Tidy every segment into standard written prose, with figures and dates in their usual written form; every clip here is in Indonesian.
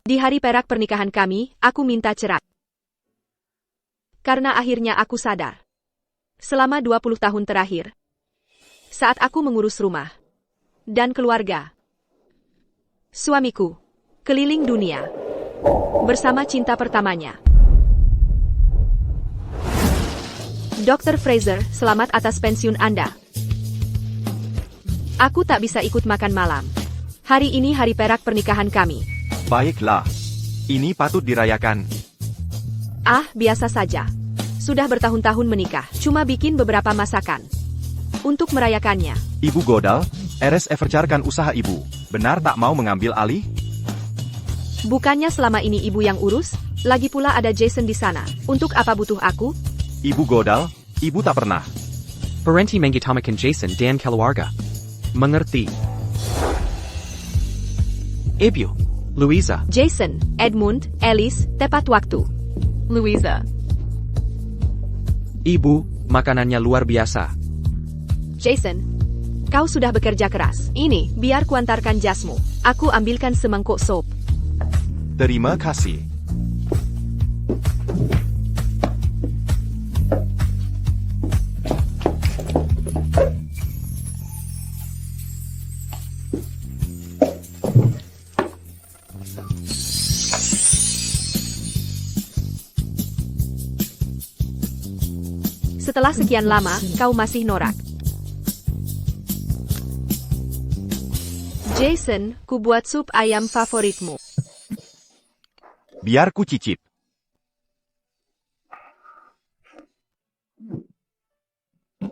Di hari perak pernikahan kami, aku minta cerai. Karena akhirnya aku sadar. Selama 20 tahun terakhir, saat aku mengurus rumah dan keluarga, suamiku keliling dunia bersama cinta pertamanya. Dr. Fraser, selamat atas pensiun Anda. Aku tak bisa ikut makan malam. Hari ini hari perak pernikahan kami. Baiklah. Ini patut dirayakan. Ah, biasa saja. Sudah bertahun-tahun menikah, cuma bikin beberapa masakan. Untuk merayakannya. Ibu Godal, RS evercarkan usaha ibu. Benar tak mau mengambil alih? Bukannya selama ini ibu yang urus? Lagi pula ada Jason di sana. Untuk apa butuh aku? Ibu Godal, ibu tak pernah. Berhenti mengutamakan Jason dan keluarga. Mengerti. Ibu, Louisa. Jason, Edmund, Alice, tepat waktu. Louisa. Ibu, makanannya luar biasa. Jason, kau sudah bekerja keras. Ini, biar kuantarkan jasmu. Aku ambilkan semangkuk sop. Terima kasih. Setelah sekian lama, kau masih norak. Jason, ku buat sup ayam favoritmu. Biar ku cicip.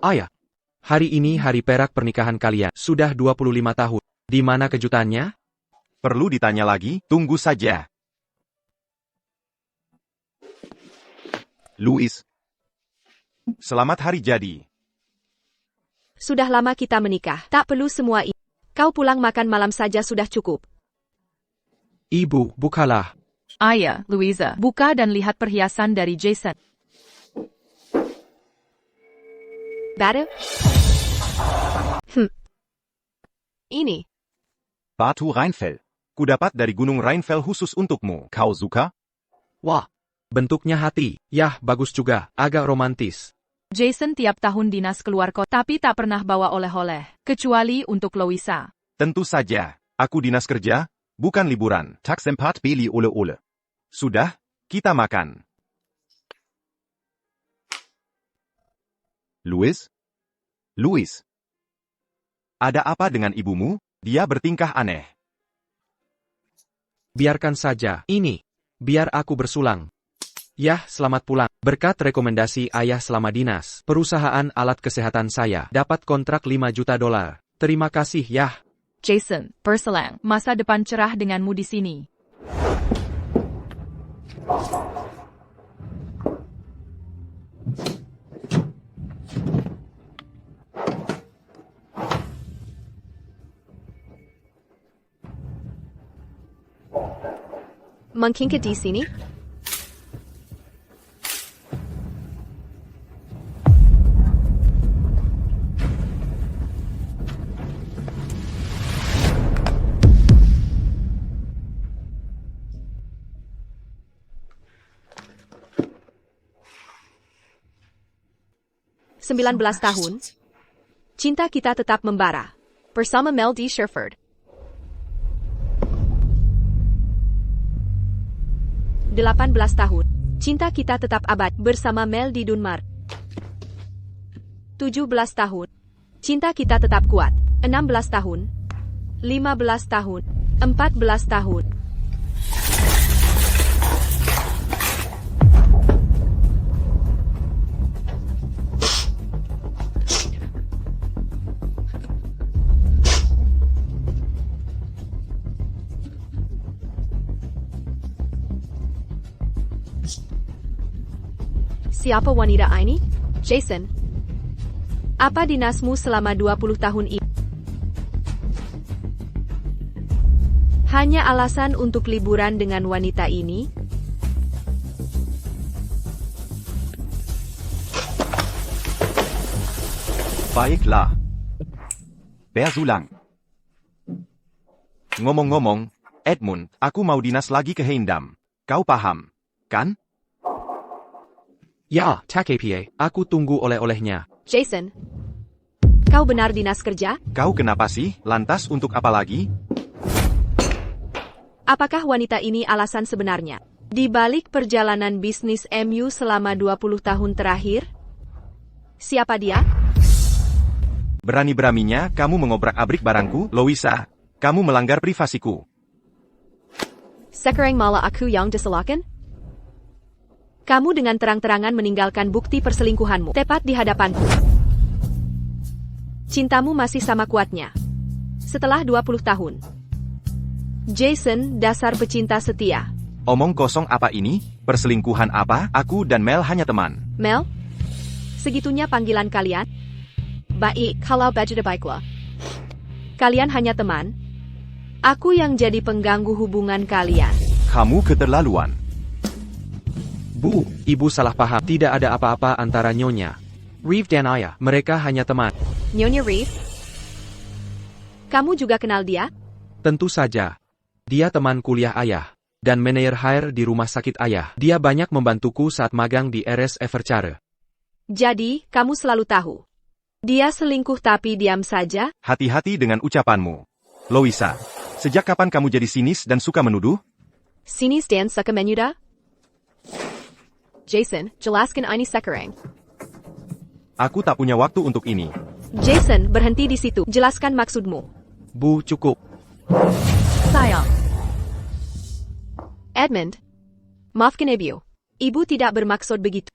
Ayah, hari ini hari perak pernikahan kalian. Sudah 25 tahun. Di mana kejutannya? Perlu ditanya lagi? Tunggu saja. Louis. Selamat hari jadi. Sudah lama kita menikah, tak perlu semua ini. Kau pulang makan malam saja sudah cukup. Ibu, bukalah. Ayah, Louisa, buka dan lihat perhiasan dari Jason. Batu? Ini. Batu Rheinfell. Kudapat dari Gunung Rheinfell khusus untukmu. Kau suka? Wah, bentuknya hati. Yah, bagus juga. Agak romantis. Jason tiap tahun dinas keluar kota, tapi tak pernah bawa oleh-oleh. Kecuali untuk Louisa. Tentu saja. Aku dinas kerja, bukan liburan. Tak sempat beli ole-ole. Sudah, kita makan. Louis? Louis? Ada apa dengan ibumu? Dia bertingkah aneh. Biarkan saja. Ini. Biar aku bersulang. Yah, selamat pulang. Berkat rekomendasi ayah selama dinas, perusahaan alat kesehatan saya dapat kontrak $5 juta. Terima kasih, Yah. Jason, perselang. Masa depan cerah denganmu di sini. Mengkingkit di sini? "19 tahun, cinta kita tetap membara." Bersama Mel D. Sherford. 18 tahun, cinta kita tetap abadi. Bersama Mel D. Dunmar. 17 tahun, cinta kita tetap kuat. 16 tahun, 15 tahun, 14 tahun. Siapa wanita ini? Jason. Apa dinasmu selama 20 tahun ini? Hanya alasan untuk liburan dengan wanita ini? Baiklah. Bersulang. Ngomong-ngomong, Edmund, aku mau dinas lagi ke Heindam. Kau paham, kan? Ya, TKPA, aku tunggu oleh-olehnya. Jason, kau benar dinas kerja? Kau kenapa sih? Lantas untuk apa lagi? Apakah wanita ini alasan sebenarnya? Di balik perjalanan bisnis MU selama 20 tahun terakhir? Siapa dia? Berani-beraninya kamu mengobrak-abrik barangku, Louisa. Kamu melanggar privasiku. Sekarang malah aku yang disalahkan? Kamu dengan terang-terangan meninggalkan bukti perselingkuhanmu tepat di hadapanku. Cintamu masih sama kuatnya. Setelah 20 tahun. Jason, dasar pecinta setia. Omong kosong apa ini? Perselingkuhan apa? Aku dan Mel hanya teman. Mel? Segitunya panggilan kalian? Baik, kalau begitu baiklah. Kalian hanya teman? Aku yang jadi pengganggu hubungan kalian. Kamu keterlaluan. Bu, ibu salah paham. Tidak ada apa-apa antara Nyonya Reeve dan ayah. Mereka hanya teman. Nyonya Reeve? Kamu juga kenal dia? Tentu saja. Dia teman kuliah ayah. Dan manajer hire di rumah sakit ayah. Dia banyak membantuku saat magang di RS Everchare. Jadi, kamu selalu tahu. Dia selingkuh tapi diam saja? Hati-hati dengan ucapanmu. Louisa, sejak kapan kamu jadi sinis dan suka menuduh? Sinis dan suka menyudah? Jason, jelaskan ini sekarang. Aku tak punya waktu untuk ini. Jason, berhenti di situ. Jelaskan maksudmu. Bu, cukup. Sayang. Edmund. Maafkan ibu. Ibu tidak bermaksud begitu.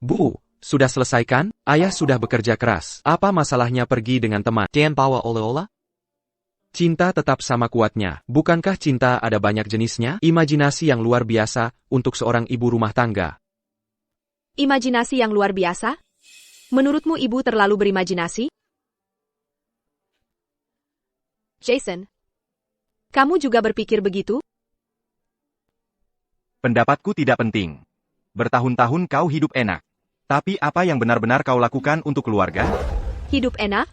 Bu, sudah selesaikan? Ayah sudah bekerja keras. Apa masalahnya pergi dengan teman dan bawa oleh-oleh? Cinta tetap sama kuatnya. Bukankah cinta ada banyak jenisnya? Imajinasi yang luar biasa untuk seorang ibu rumah tangga. Imajinasi yang luar biasa? Menurutmu ibu terlalu berimajinasi? Jason, kamu juga berpikir begitu? Pendapatku tidak penting. Bertahun-tahun kau hidup enak. Tapi apa yang benar-benar kau lakukan untuk keluarga? Hidup enak?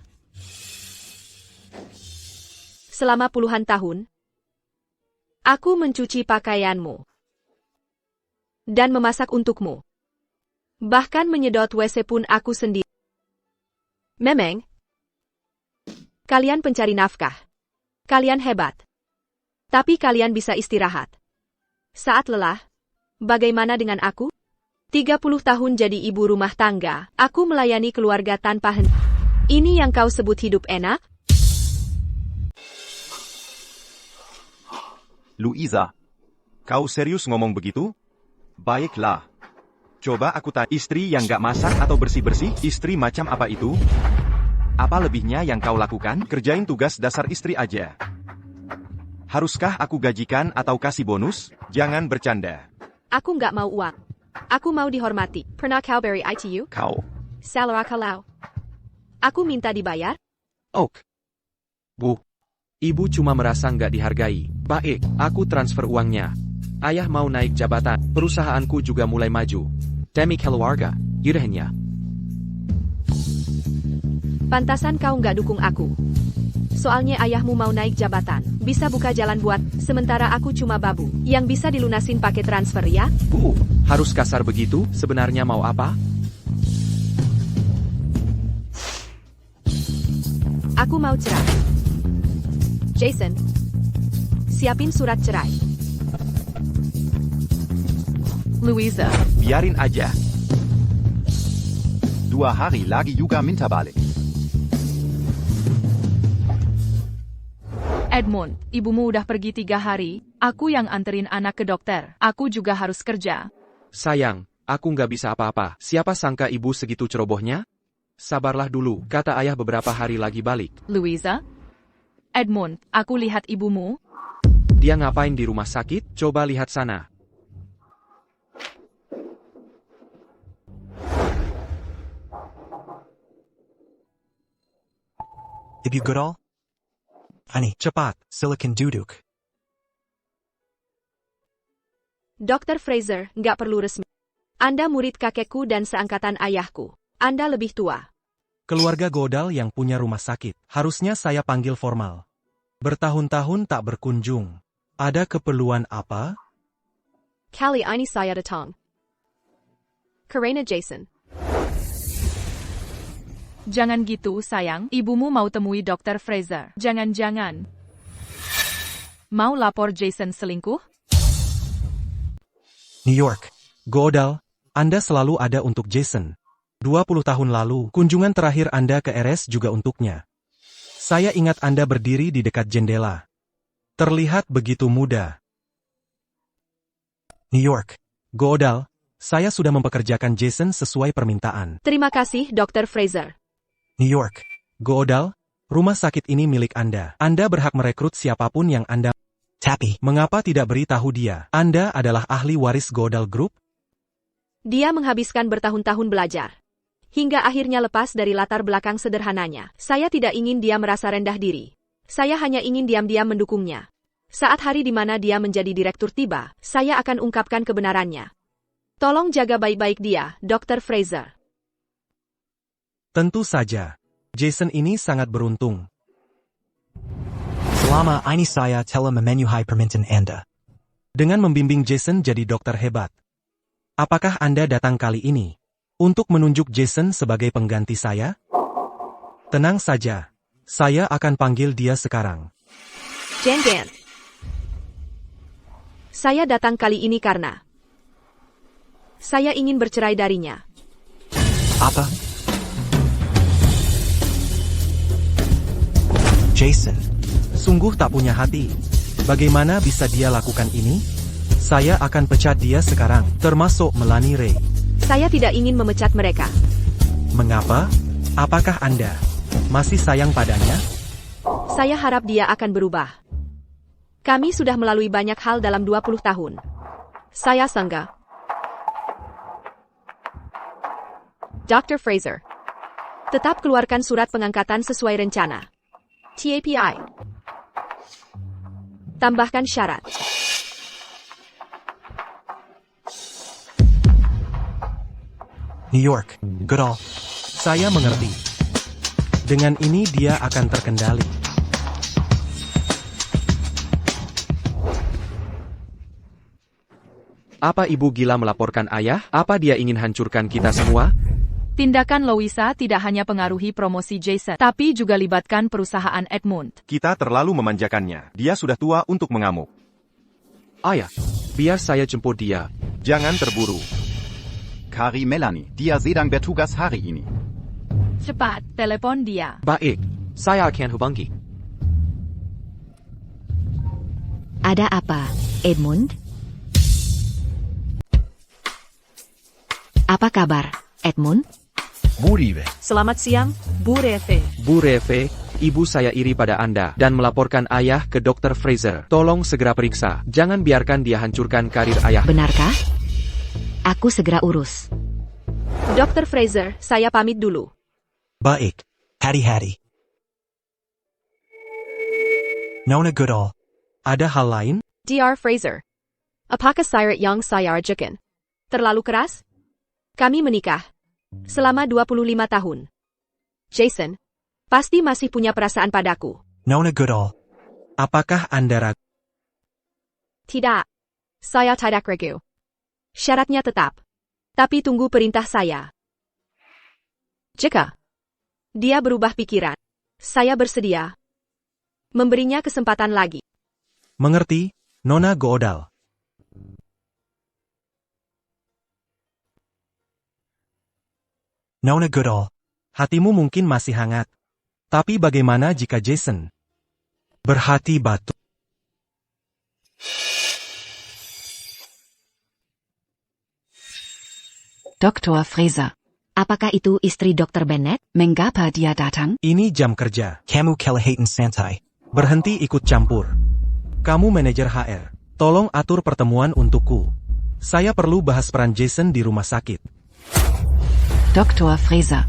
Selama puluhan tahun, aku mencuci pakaianmu dan memasak untukmu. Bahkan menyedot WC pun aku sendiri. Memang, kalian pencari nafkah. Kalian hebat. Tapi kalian bisa istirahat. Saat lelah, bagaimana dengan aku? 30 tahun jadi ibu rumah tangga, aku melayani keluarga tanpa henti. Ini yang kau sebut hidup enak? Louisa, kau serius ngomong begitu? Baiklah. Coba aku tanya, istri yang gak masak atau bersih-bersih, istri macam apa itu? Apa lebihnya yang kau lakukan? Kerjain tugas dasar istri aja. Haruskah aku gajikan atau kasih bonus? Jangan bercanda. Aku nggak mau uang. Aku mau dihormati. Pernah kau beri ITU? Kau. Salah kalau. Aku minta dibayar? Ok. Bu, ibu cuma merasa nggak dihargai. Baik, aku transfer uangnya. Ayah mau naik jabatan, perusahaanku juga mulai maju. Demi keluarga, yudahnya. Pantasan kau nggak dukung aku. Soalnya ayahmu mau naik jabatan, bisa buka jalan buat, sementara aku cuma babu, yang bisa dilunasin pakai transfer ya? Bu, harus kasar begitu? Sebenarnya mau apa? Aku mau cerai. Jason, siapin surat cerai. Louisa. Biarin aja. 2 hari lagi juga minta balik. Edmund, ibumu udah pergi 3 hari. Aku yang anterin anak ke dokter. Aku juga harus kerja. Sayang, aku nggak bisa apa-apa. Siapa sangka ibu segitu cerobohnya? Sabarlah dulu, kata ayah beberapa hari lagi balik. Louisa? Edmund, aku lihat ibumu. Dia ngapain di rumah sakit? Coba lihat sana. Ibu Goodall? Ani, cepat, silakan duduk. Dr. Fraser, nggak perlu resmi. Anda murid kakekku dan seangkatan ayahku. Anda lebih tua. Keluarga Goodall yang punya rumah sakit. Harusnya saya panggil formal. Bertahun-tahun tak berkunjung. Ada keperluan apa? Kali ini saya datang. Karena Jason. Jangan gitu, sayang. Ibumu mau temui Dr. Fraser. Jangan-jangan. Mau lapor Jason selingkuh? New York. Godal, Anda selalu ada untuk Jason. 20 tahun lalu, kunjungan terakhir Anda ke RS juga untuknya. Saya ingat Anda berdiri di dekat jendela. Terlihat begitu muda. New York. Godal, saya sudah mempekerjakan Jason sesuai permintaan. Terima kasih, Dr. Fraser. New York. Godal, rumah sakit ini milik Anda. Anda berhak merekrut siapapun yang Anda. Tapi, mengapa tidak beritahu dia? Anda adalah ahli waris Godal Group? Dia menghabiskan bertahun-tahun belajar. Hingga akhirnya lepas dari latar belakang sederhananya. Saya tidak ingin dia merasa rendah diri. Saya hanya ingin diam-diam mendukungnya. Saat hari di mana dia menjadi direktur tiba, saya akan ungkapkan kebenarannya. Tolong jaga baik-baik dia, Dr. Fraser. Tentu saja. Jason ini sangat beruntung. Selama ini saya telah memenuhi permintaan Anda. Dengan membimbing Jason jadi dokter hebat. Apakah Anda datang kali ini untuk menunjuk Jason sebagai pengganti saya? Tenang saja. Saya akan panggil dia sekarang. Jen. Saya datang kali ini karena saya ingin bercerai darinya. Apa? Jason. Sungguh tak punya hati. Bagaimana bisa dia lakukan ini? Saya akan pecat dia sekarang, termasuk Melanie Ray. Saya tidak ingin memecat mereka. Mengapa? Apakah Anda masih sayang padanya? Saya harap dia akan berubah. Kami sudah melalui banyak hal dalam 20 tahun. Saya sangga. Dr. Fraser. Tetap keluarkan surat pengangkatan sesuai rencana. TAPI. Tambahkan syarat. New York. Goodall. Saya mengerti. Dengan ini dia akan terkendali. Apa ibu gila melaporkan ayah? Apa dia ingin hancurkan kita semua? Tindakan Louisa tidak hanya pengaruhi promosi Jason, tapi juga libatkan perusahaan Edmund. Kita terlalu memanjakannya. Dia sudah tua untuk mengamuk. Ayah, biar saya jemput dia. Jangan terburu. Kari Melanie, dia sedang bertugas hari ini. Cepat, telepon dia. Baik, saya akan hubungi. Ada apa, Edmund? Apa kabar, Edmund? Selamat siang, Bu Reve. Bu Reve, ibu saya iri pada Anda dan melaporkan ayah ke Dr. Fraser. Tolong segera periksa. Jangan biarkan dia hancurkan karir ayah. Benarkah? Aku segera urus. Dr. Fraser, saya pamit dulu. Baik. Hati-hati. Nona Goodall. Ada hal lain? Dr. Fraser. Apakah syarat yang saya ajukan terlalu keras? Kami menikah selama 25 tahun. Jason, pasti masih punya perasaan padaku. Nona Goodall. Apakah Anda ragu? Tidak. Saya tidak ragu. Syaratnya tetap. Tapi tunggu perintah saya. Jika dia berubah pikiran, saya bersedia memberinya kesempatan lagi. Mengerti, Nona Goodall. Nona Goodall, hatimu mungkin masih hangat. Tapi bagaimana jika Jason berhati batu? Dr. Fraser. Apakah itu istri Dr. Bennett? Mengapa dia datang? Ini jam kerja. Kamu kelihatan santai. Berhenti ikut campur. Kamu manajer HR. Tolong atur pertemuan untukku. Saya perlu bahas peran Jason di rumah sakit. Dr. Fraser.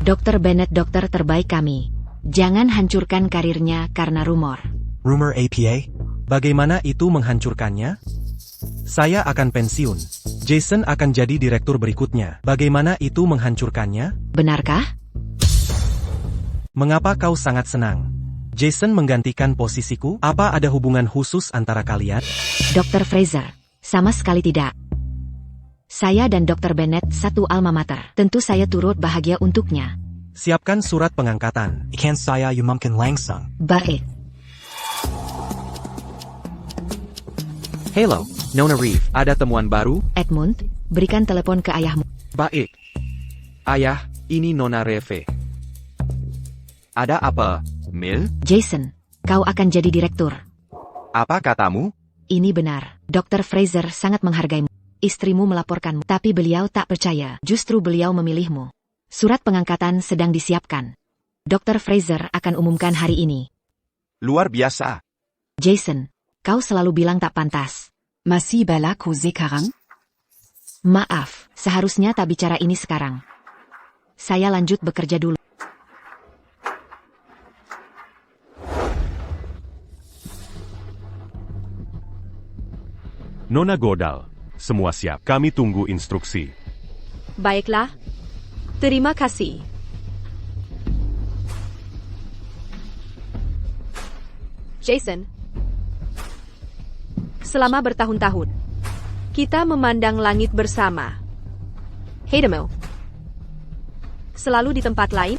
Dr. Bennett dokter terbaik kami. Jangan hancurkan karirnya karena rumor. Rumor APA? Bagaimana itu menghancurkannya? Saya akan pensiun. Jason akan jadi direktur berikutnya. Bagaimana itu menghancurkannya? Benarkah? Mengapa kau sangat senang? Jason menggantikan posisiku? Apa ada hubungan khusus antara kalian? Dr. Fraser, sama sekali tidak. Saya dan Dr. Bennett satu alma mater. Tentu saya turut bahagia untuknya. Siapkan surat pengangkatan. Ikan saya yumamkan langsung. Baik. Hello, Nona Reeve. Ada temuan baru? Edmund, berikan telepon ke ayahmu. Baik. Ayah, ini Nona Reeve. Ada apa, Mel? Jason, kau akan jadi direktur. Apa katamu? Ini benar. Dr. Fraser sangat menghargaimu. Istrimu melaporkanmu, tapi beliau tak percaya. Justru beliau memilihmu. Surat pengangkatan sedang disiapkan. Dr. Fraser akan umumkan hari ini. Luar biasa. Jason, kau selalu bilang tak pantas. Masih berlaku sekarang? Maaf, seharusnya tak bicara ini sekarang. Saya lanjut bekerja dulu. Nona Godal, semua siap. Kami tunggu instruksi. Baiklah. Terima kasih. Jason. Selama bertahun-tahun, kita memandang langit bersama. Hey Demel. Selalu di tempat lain?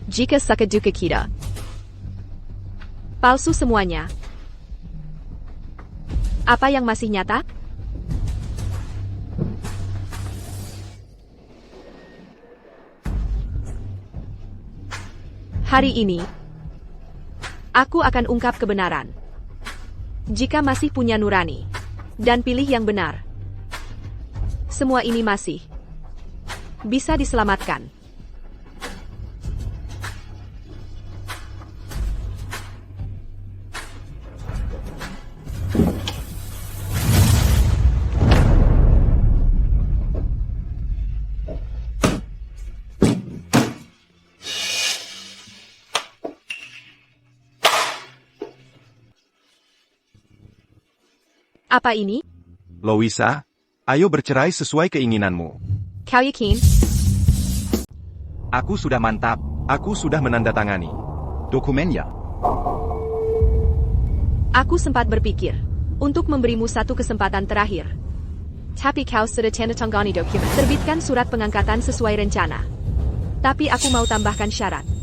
Jika sakit duka kita. Palsu semuanya. Apa yang masih nyata? Hari ini, aku akan ungkap kebenaran. Jika masih punya nurani, dan pilih yang benar, semua ini masih bisa diselamatkan. Apa ini? Louisa, ayo bercerai sesuai keinginanmu. Kau yakin? Aku sudah mantap. Aku sudah menandatangani. Dokumennya. Aku sempat berpikir untuk memberimu satu kesempatan terakhir. Tapi kau sudah tanda tangani dokumen. Terbitkan surat pengangkatan sesuai rencana. Tapi aku mau tambahkan syarat.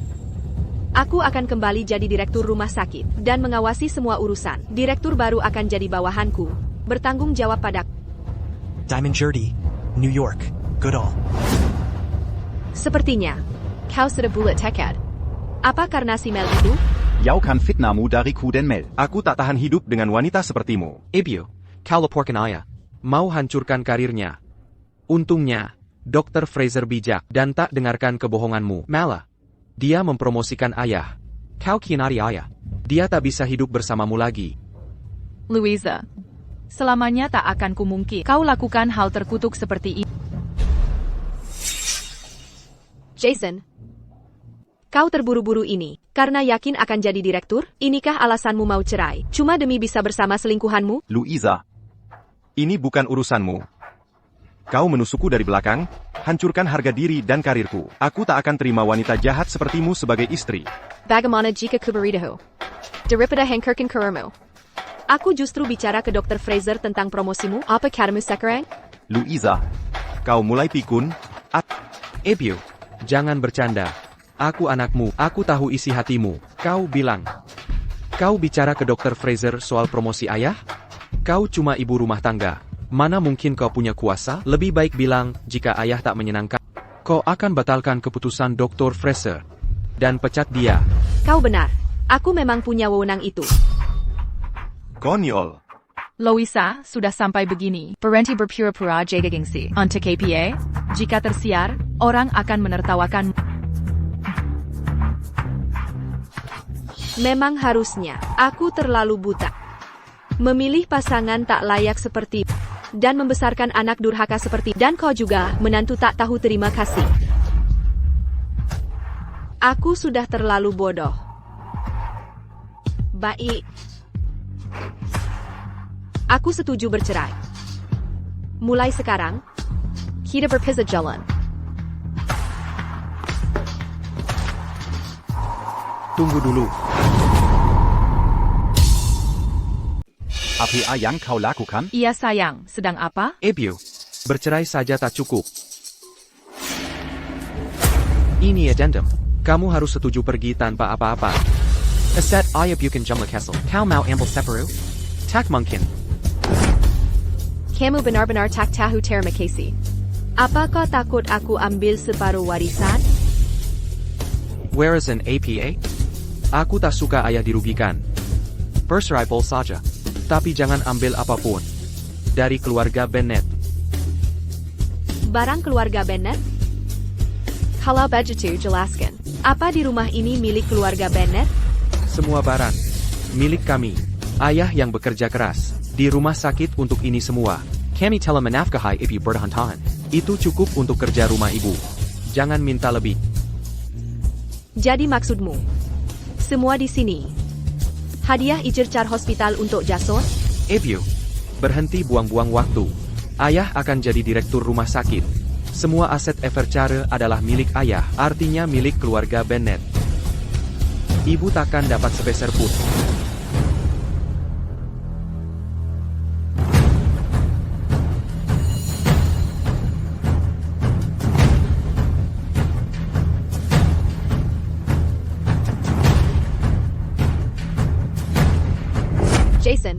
Aku akan kembali jadi direktur rumah sakit dan mengawasi semua urusan. Direktur baru akan jadi bawahanku, bertanggung jawab padaku. Diamond Jersey, New York, Goodall. Sepertinya, kau sudah bulat tekad. Apa karena si Mel itu? Jauhkan fitnahmu dariku dan Mel. Aku tak tahan hidup dengan wanita sepertimu. Ebio, kau laporkan ayah. Mau hancurkan karirnya. Untungnya, Dr. Fraser bijak dan tak dengarkan kebohonganmu. Malah, dia mempromosikan ayah. Kau kianati ayah. Dia tak bisa hidup bersamamu lagi. Louisa, selamanya tak akan kumungkir kau lakukan hal terkutuk seperti ini. Jason, kau terburu-buru ini karena yakin akan jadi direktur? Inikah alasanmu mau cerai? Cuma demi bisa bersama selingkuhanmu? Louisa. Ini bukan urusanmu. Kau menusukku dari belakang, hancurkan harga diri dan karirku. Aku tak akan terima wanita jahat sepertimu sebagai istri. Bagaimana jika kuberitahu? Daripada hancurkan karirmu. Aku justru bicara ke Dr. Fraser tentang promosimu. Apa katamu sekarang? Louisa. Kau mulai pikun. Ebio, jangan bercanda. Aku anakmu, aku tahu isi hatimu. Kau bilang. Kau bicara ke Dr. Fraser soal promosi ayah? Kau cuma ibu rumah tangga. Mana mungkin kau punya kuasa? Lebih baik bilang, jika ayah tak menyenangkan, kau akan batalkan keputusan Dr. Fraser. Dan pecat dia. Kau benar. Aku memang punya wewenang itu. Konyol. Louisa, sudah sampai begini. Berhenti berpura-pura jaga gengsi. Untuk KPA, jika tersiar, orang akan menertawakan. Memang harusnya, aku terlalu buta. Memilih pasangan tak layak seperti dan membesarkan anak durhaka seperti dan kau juga menantu tak tahu terima kasih. Aku sudah terlalu bodoh. Baik. Aku setuju bercerai. Mulai sekarang, kita berpisah jalan. Tunggu dulu. Apa yang kau lakukan? Iya sayang, sedang apa? Ibu, bercerai saja tak cukup. Ini addendum. Kamu harus setuju pergi tanpa apa-apa. Aset ayah bukan jumlah castle. Kau mau ambil separuh? Tak mungkin. Kamu benar-benar tak tahu terima kasih. Apa kau takut aku ambil separuh warisan? Where is an APA? Aku tak suka ayah dirugikan. Bercerai saja. Tapi jangan ambil apapun. Dari keluarga Bennett. Barang keluarga Bennett? Kalau begitu jelaskan. Apa di rumah ini milik keluarga Bennett? Semua barang. Milik kami. Ayah yang bekerja keras. Di rumah sakit untuk ini semua. Kami telah menafkahi ibu bertahan. Itu cukup untuk kerja rumah ibu. Jangan minta lebih. Jadi maksudmu? Semua di sini. Hadiah Ijercar Hospital untuk Jason? Ibu, berhenti buang-buang waktu. Ayah akan jadi direktur rumah sakit. Semua aset Evercare adalah milik ayah, artinya milik keluarga Bennett. Ibu takkan dapat sepeser pun. Jason,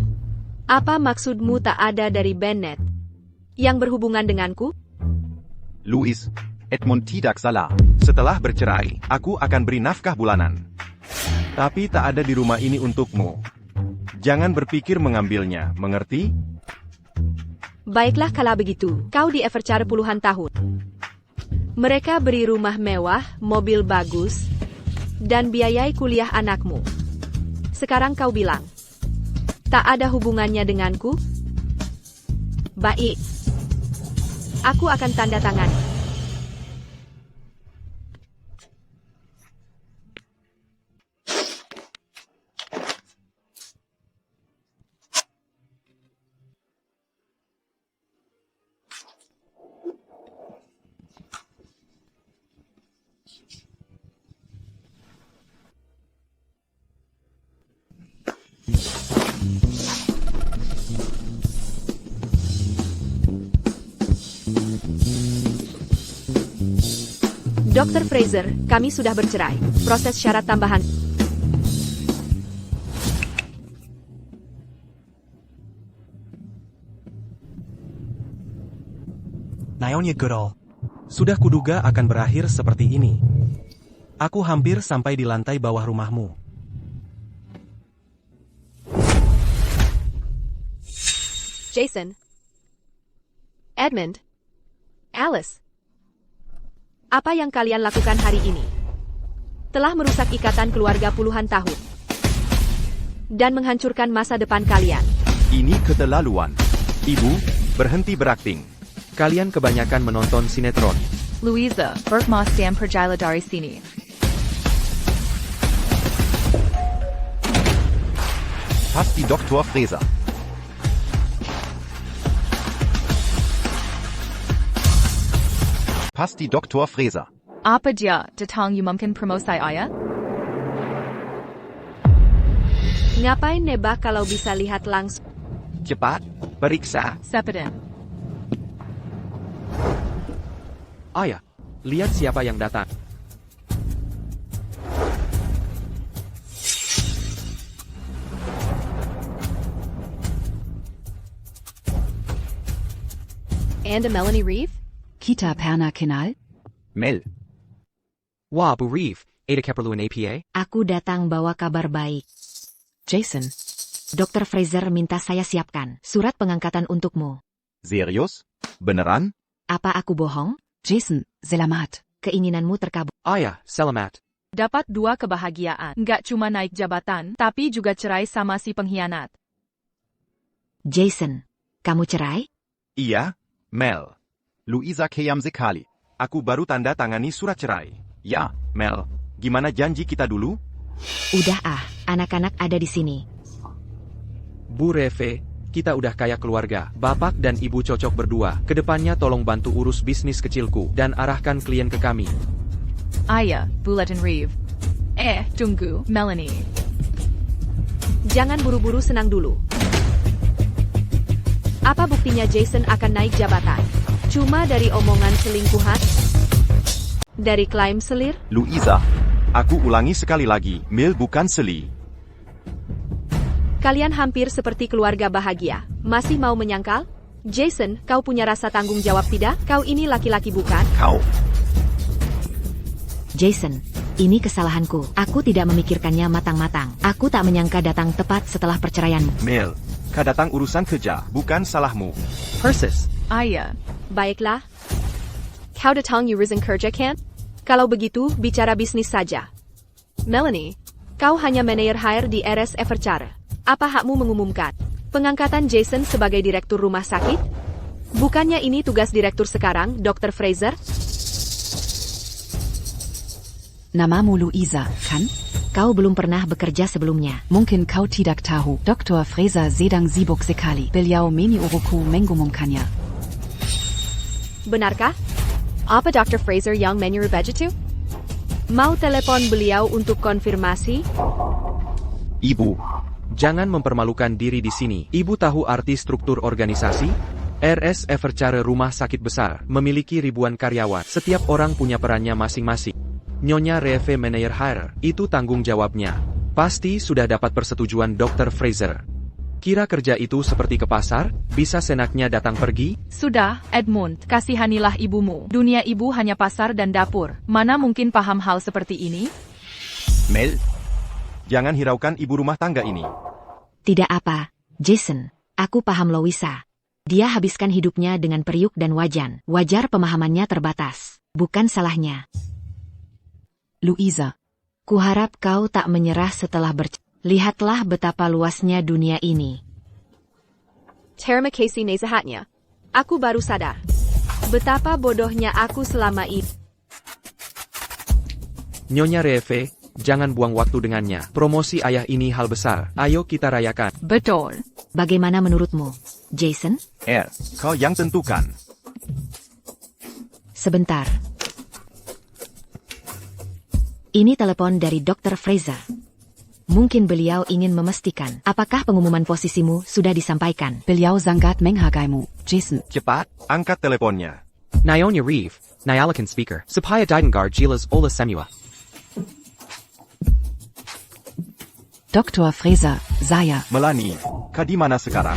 apa maksudmu tak ada dari Bennett yang berhubungan denganku? Louis, Edmund tidak salah. Setelah bercerai, aku akan beri nafkah bulanan. Tapi tak ada di rumah ini untukmu. Jangan berpikir mengambilnya, mengerti? Baiklah kalau begitu, kau di Evercare puluhan tahun. Mereka beri rumah mewah, mobil bagus, dan biayai kuliah anakmu. Sekarang kau bilang, tak ada hubungannya denganku? Baik. Aku akan tanda tangan. Dr. Fraser, kami sudah bercerai. Proses syarat tambahan. Naonya Goodall. Sudah kuduga akan berakhir seperti ini. Aku hampir sampai di lantai bawah rumahmu. Jason. Edmund. Alice. Apa yang kalian lakukan hari ini? Telah merusak ikatan keluarga puluhan tahun. Dan menghancurkan masa depan kalian. Ini keterlaluan. Ibu, berhenti berakting. Kalian kebanyakan menonton sinetron. Louisa, berkemas dan perjala dari sini. Pasti Dr. Fraser. Pasti Dr. Fraser. Apa dia datang umumkan promosi ayah? Ngapain nebak kalau bisa lihat langsung? Cepat, periksa. Sepeden. Ayah, lihat siapa yang datang. And Melanie Reeve? Kita pernah kenal? Mel. Wah, Bu Reeve, ada keperluan APA? Aku datang bawa kabar baik. Jason. Dr. Fraser minta saya siapkan surat pengangkatan untukmu. Serius? Beneran? Apa aku bohong? Jason, selamat. Keinginanmu terkabul. Ayah, selamat. Dapat 2 kebahagiaan. Nggak cuma naik jabatan, tapi juga cerai sama si pengkhianat. Jason, kamu cerai? Iya, Mel. Louisa Kayam Sekali. Aku baru tanda tangani surat cerai. Ya. Mel, gimana janji kita dulu? Udah anak-anak ada di sini. Bu Reve, kita udah kaya keluarga. Bapak dan ibu cocok berdua. Kedepannya tolong bantu urus bisnis kecilku dan arahkan klien ke kami. Ayah, Bulletin Reeve. Tunggu, Melanie. Jangan buru-buru senang dulu. Apa buktinya Jason akan naik jabatan? Cuma dari omongan selingkuhan? Dari klaim selir? Louisa, aku ulangi sekali lagi, Mel bukan Sally. Kalian hampir seperti keluarga bahagia. Masih mau menyangkal? Jason, kau punya rasa tanggung jawab tidak? Kau ini laki-laki bukan? Kau. Jason, ini kesalahanku. Aku tidak memikirkannya matang-matang. Aku tak menyangka datang tepat setelah perceraianmu. Mel, kau datang urusan kerja, bukan salahmu. Persis. Ayah. Baiklah. Kau datang urusan kerja kan? Kalau begitu, bicara bisnis saja. Melanie, kau hanya manajer hire di RS Everchar. Apa hakmu mengumumkan pengangkatan Jason sebagai direktur rumah sakit? Bukannya ini tugas direktur sekarang, Dr. Fraser? Namamu Louisa, kan? Kau belum pernah bekerja sebelumnya. Mungkin kau tidak tahu. Dr. Fraser sedang sibuk sekali. Beliau menyuruhku mengumumkannya. Benarkah? Apa Dr. Fraser yang menyuruh begitu? Mau telepon beliau untuk konfirmasi? Ibu, Jangan mempermalukan diri di sini. Ibu tahu arti struktur organisasi? RS Everchar rumah sakit besar, memiliki ribuan karyawan. Setiap orang punya perannya masing-masing. Nyonya Reve manajer hire, itu tanggung jawabnya. Pasti sudah dapat persetujuan Dr. Fraser. Kira kerja itu seperti ke pasar? Bisa senaknya datang pergi? Sudah, Edmund, kasihanilah ibumu. Dunia ibu hanya pasar dan dapur. Mana mungkin paham hal seperti ini? Mel, jangan hiraukan ibu rumah tangga ini. Tidak apa, Jason. Aku paham Louisa. Dia habiskan hidupnya dengan periuk dan wajan. Wajar pemahamannya terbatas. Bukan salahnya. Louisa. Kuharap kau tak menyerah setelah Lihatlah betapa luasnya dunia ini. Terima kasih nasihatnya. Aku baru sadar. Betapa bodohnya aku selama ini. Nyonya Reve, jangan buang waktu dengannya. Promosi ayah ini hal besar. Ayo kita rayakan. Betul. Bagaimana menurutmu, Jason? Kau yang tentukan. Sebentar. Ini telepon dari Dr. Fraser. Mungkin beliau ingin memastikan apakah pengumuman posisimu sudah disampaikan. Beliau sangat menghargaimu, Jason. Cepat, angkat teleponnya. Nyonya Reeve, nyalakan speaker. Supaya didengar jelas oleh semua. Dr. Fraser, saya. Melanie, kau di mana sekarang?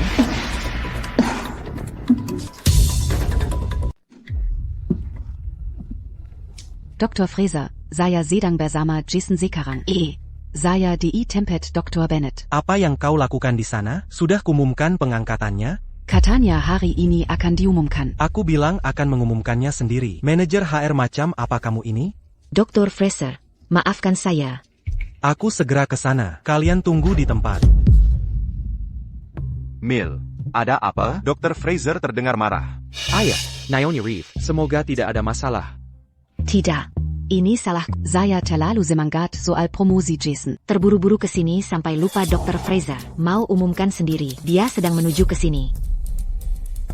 Dr. Fraser, saya sedang bersama Jason sekarang. Saya di tempat Dr. Bennett. Apa yang kau lakukan di sana? Sudah kumumkan pengangkatannya? Katanya hari ini akan diumumkan. Aku bilang akan mengumumkannya sendiri. Manajer HR macam apa kamu ini? Dr. Fraser, maafkan saya. Aku segera ke sana. Kalian tunggu di tempat. Mel, ada apa? Dr. Fraser terdengar marah. Ayah, Nyonya Reeve, semoga tidak ada masalah. Tidak. Ini salah. Saya terlalu semangat soal promosi Jason. Terburu-buru ke sini sampai lupa Dr. Fraser. Mau umumkan sendiri. Dia sedang menuju ke sini.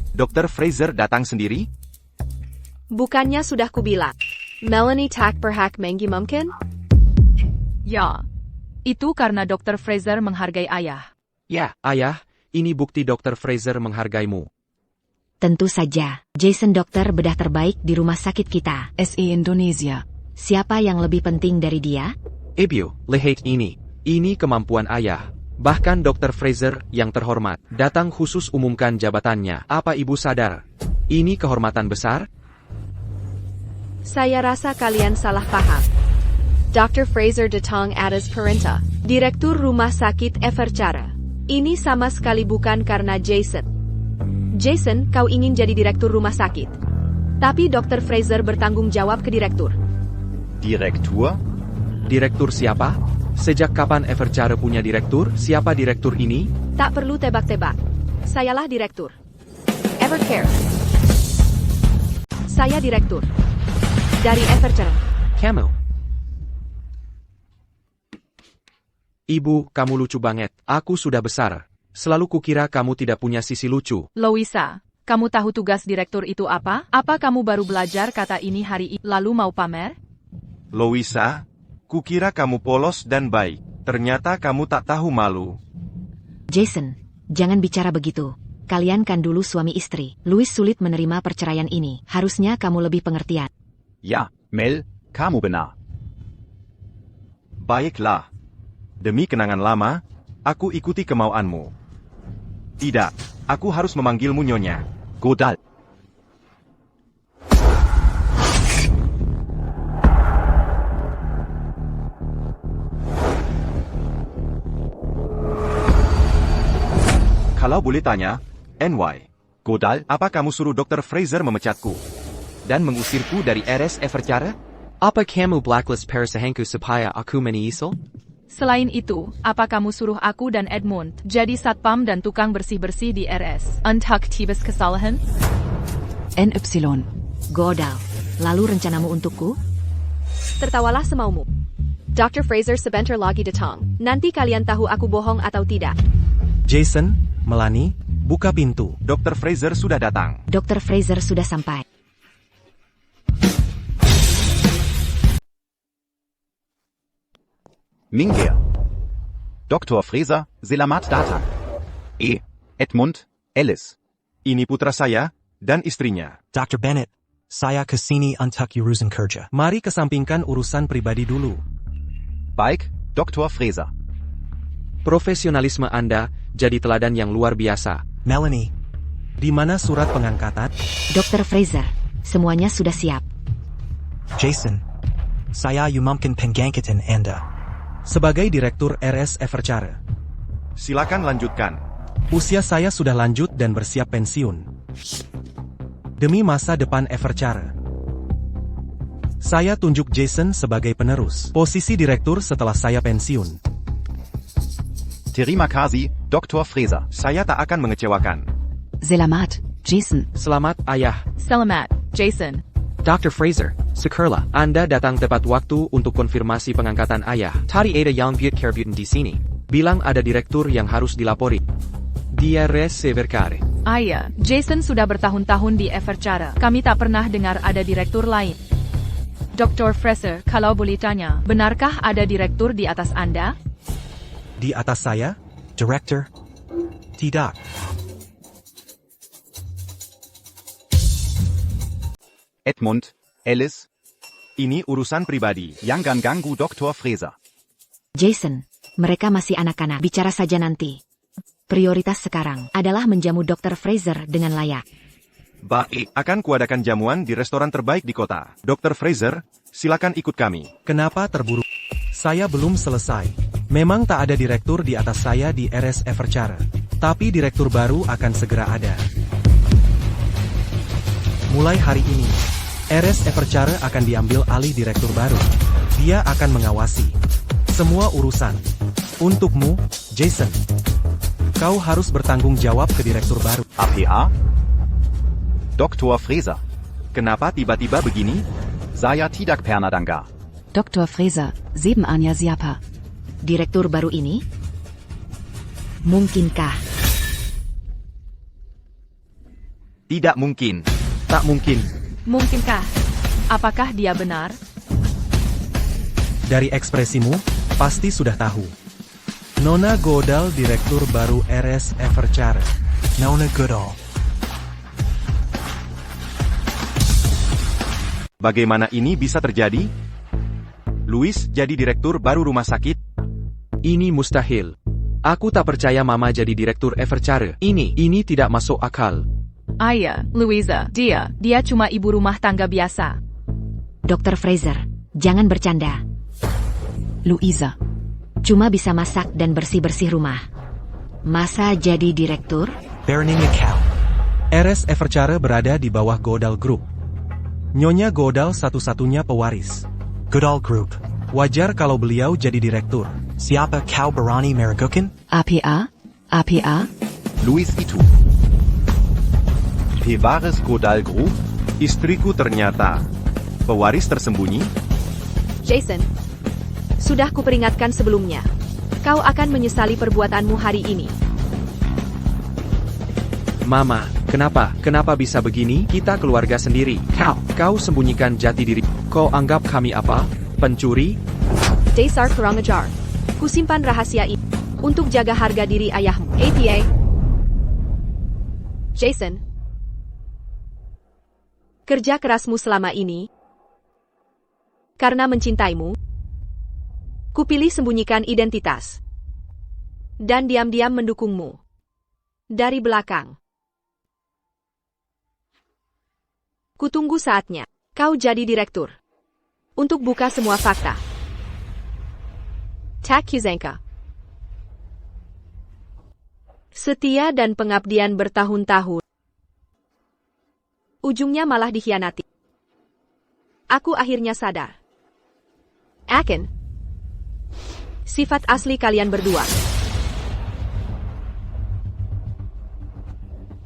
Dr. Fraser datang sendiri? Bukannya sudah kubilang. Melanie tak berhak menggi mungkin? Ya. Itu karena Dr. Fraser menghargai ayah. Ya, ayah, ini bukti Dr. Fraser menghargaimu. Tentu saja. Jason dokter bedah terbaik di rumah sakit kita. SE Indonesia. Siapa yang lebih penting dari dia? Ibu, lihat ini. Ini kemampuan ayah. Bahkan Dr. Fraser yang terhormat datang khusus umumkan jabatannya. Apa ibu sadar? Ini kehormatan besar? Saya rasa kalian salah paham. Dr. Fraser datang atas perintah Direktur Rumah Sakit Everchar. Ini sama sekali bukan karena Jason. Jason, kau ingin jadi direktur rumah sakit. Tapi Dr. Fraser bertanggung jawab ke direktur. Direktur? Direktur siapa? Sejak kapan Everchar punya direktur? Siapa direktur ini? Tak perlu tebak-tebak. Sayalah direktur. Evercare. Saya direktur. Dari Everchar. Kamu. Ibu, kamu lucu banget. Aku sudah besar. Selalu kukira kamu tidak punya sisi lucu. Louisa, kamu tahu tugas direktur itu apa? Apa kamu baru belajar kata ini hari ini lalu mau pamer? Louisa, Kukira kamu polos dan baik. Ternyata kamu tak tahu malu. Jason, jangan bicara begitu. Kalian kan dulu suami istri. Louis sulit menerima perceraian ini. Harusnya kamu lebih pengertian. Ja, Mel, kamu benar. Baiklah. Demi kenangan lama, aku ikuti kemauanmu. Tidak, aku harus memanggilmu Nyonya. Godal. Kalau boleh tanya, NY, Godal, apa kamu suruh Dr. Fraser memecatku dan mengusirku dari RS Evercara? Apa kamu blacklist Parasahanku supaya aku menyesal? Selain itu, apa kamu suruh aku dan Edmund jadi satpam dan tukang bersih-bersih di RS? Untuk tibas kesalahan? NY. Godal, lalu rencanamu untukku? Tertawalah semaumu. Dr. Fraser sebentar lagi datang. Nanti kalian tahu aku bohong atau tidak. Jason, Melanie, buka pintu. Dr. Fraser sudah datang. Dr. Fraser sudah sampai. Mingear. Dr. Fraser, selamat datang. Edmund, Alice. Ini putra saya dan istrinya. Dr. Bennett, saya kesini untuk urusan kerja. Mari kesampingkan urusan pribadi dulu. Baik, Dr. Fraser. Profesionalisme Anda jadi teladan yang luar biasa. Melanie, di mana surat pengangkatan? Dr. Fraser, semuanya sudah siap. Jason, saya umumkan pengangkatan Anda sebagai Direktur RS Evercara. Silakan lanjutkan. Usia saya sudah lanjut dan bersiap pensiun. Demi masa depan Evercara, saya tunjuk Jason sebagai penerus posisi direktur setelah saya pensiun. Terima kasih, Dr. Fraser. Saya tak akan mengecewakan. Selamat, Jason. Selamat, Ayah. Selamat, Jason. Dr. Fraser, syukurlah Anda datang tepat waktu untuk konfirmasi pengangkatan Ayah. Tadi ada yang buat keributan di sini. Bilang ada direktur yang harus dilapori. Dia Evercara. Ayah, Jason sudah bertahun-tahun di Evercara. Kami tak pernah dengar ada direktur lain. Dr. Fraser, kalau boleh tanya, benarkah ada direktur di atas Anda? Di atas saya, Director? Tidak. Edmund, Alice. Ini urusan pribadi. Jangan ganggu Dr. Fraser. Jason, mereka masih anak-anak. Bicara saja nanti. Prioritas sekarang adalah menjamu Dr. Fraser dengan layak. Baik, akan kuadakan jamuan di restoran terbaik di kota. Dr. Fraser, silakan ikut kami. Kenapa terburu? Saya belum selesai. Memang tak ada direktur di atas saya di RS Evercara. Tapi direktur baru akan segera ada. Mulai hari ini, RS Evercara akan diambil alih direktur baru. Dia akan mengawasi semua urusan. Untukmu, Jason, kau harus bertanggung jawab ke direktur baru. APA? Dr. Fraser. Kenapa tiba-tiba begini? Saya tidak pernah dengar. Dr. Fraser, Anya siapa? Direktur baru ini? Mungkinkah? Tidak mungkin. Tak mungkin. Mungkinkah? Apakah dia benar? Dari ekspresimu, pasti sudah tahu. Nona Godal direktur baru RS Evercara. Nona Godal. Bagaimana ini bisa terjadi? Louis jadi direktur baru rumah sakit? Ini mustahil. Aku tak percaya Mama jadi direktur Evercara. Ini tidak masuk akal. Ayah, Louisa, dia cuma ibu rumah tangga biasa. Dr. Fraser, jangan bercanda. Louisa. Cuma bisa masak dan bersih-bersih rumah. Masa jadi direktur? Berninya Cow. RS Evercara berada di bawah Godal Group. Nyonya Godal satu-satunya pewaris Godal Group. Wajar kalau beliau jadi direktur. Siapa kau berani meragukan? APA? APA? Louis itu. Pewaris Godal Group? Istriku ternyata pewaris tersembunyi? Jason, sudah kuperingatkan sebelumnya. Kau akan menyesali perbuatanmu hari ini. Mama, kenapa? Kenapa bisa begini? Kita keluarga sendiri. Kau sembunyikan jati diri. Kau anggap kami apa? Pencuri? Dasar kurang ajar. Kusimpan rahasia ini untuk jaga harga diri ayahmu. APA. Jason. Kerja kerasmu selama ini karena mencintaimu. Kupilih sembunyikan identitas dan diam-diam mendukungmu dari belakang. Kutunggu saatnya kau jadi direktur untuk buka semua fakta. Tak Kuzanka. Setia dan pengabdian bertahun-tahun. Ujungnya malah dikhianati. Aku akhirnya sadar. Akan. Sifat asli kalian berdua.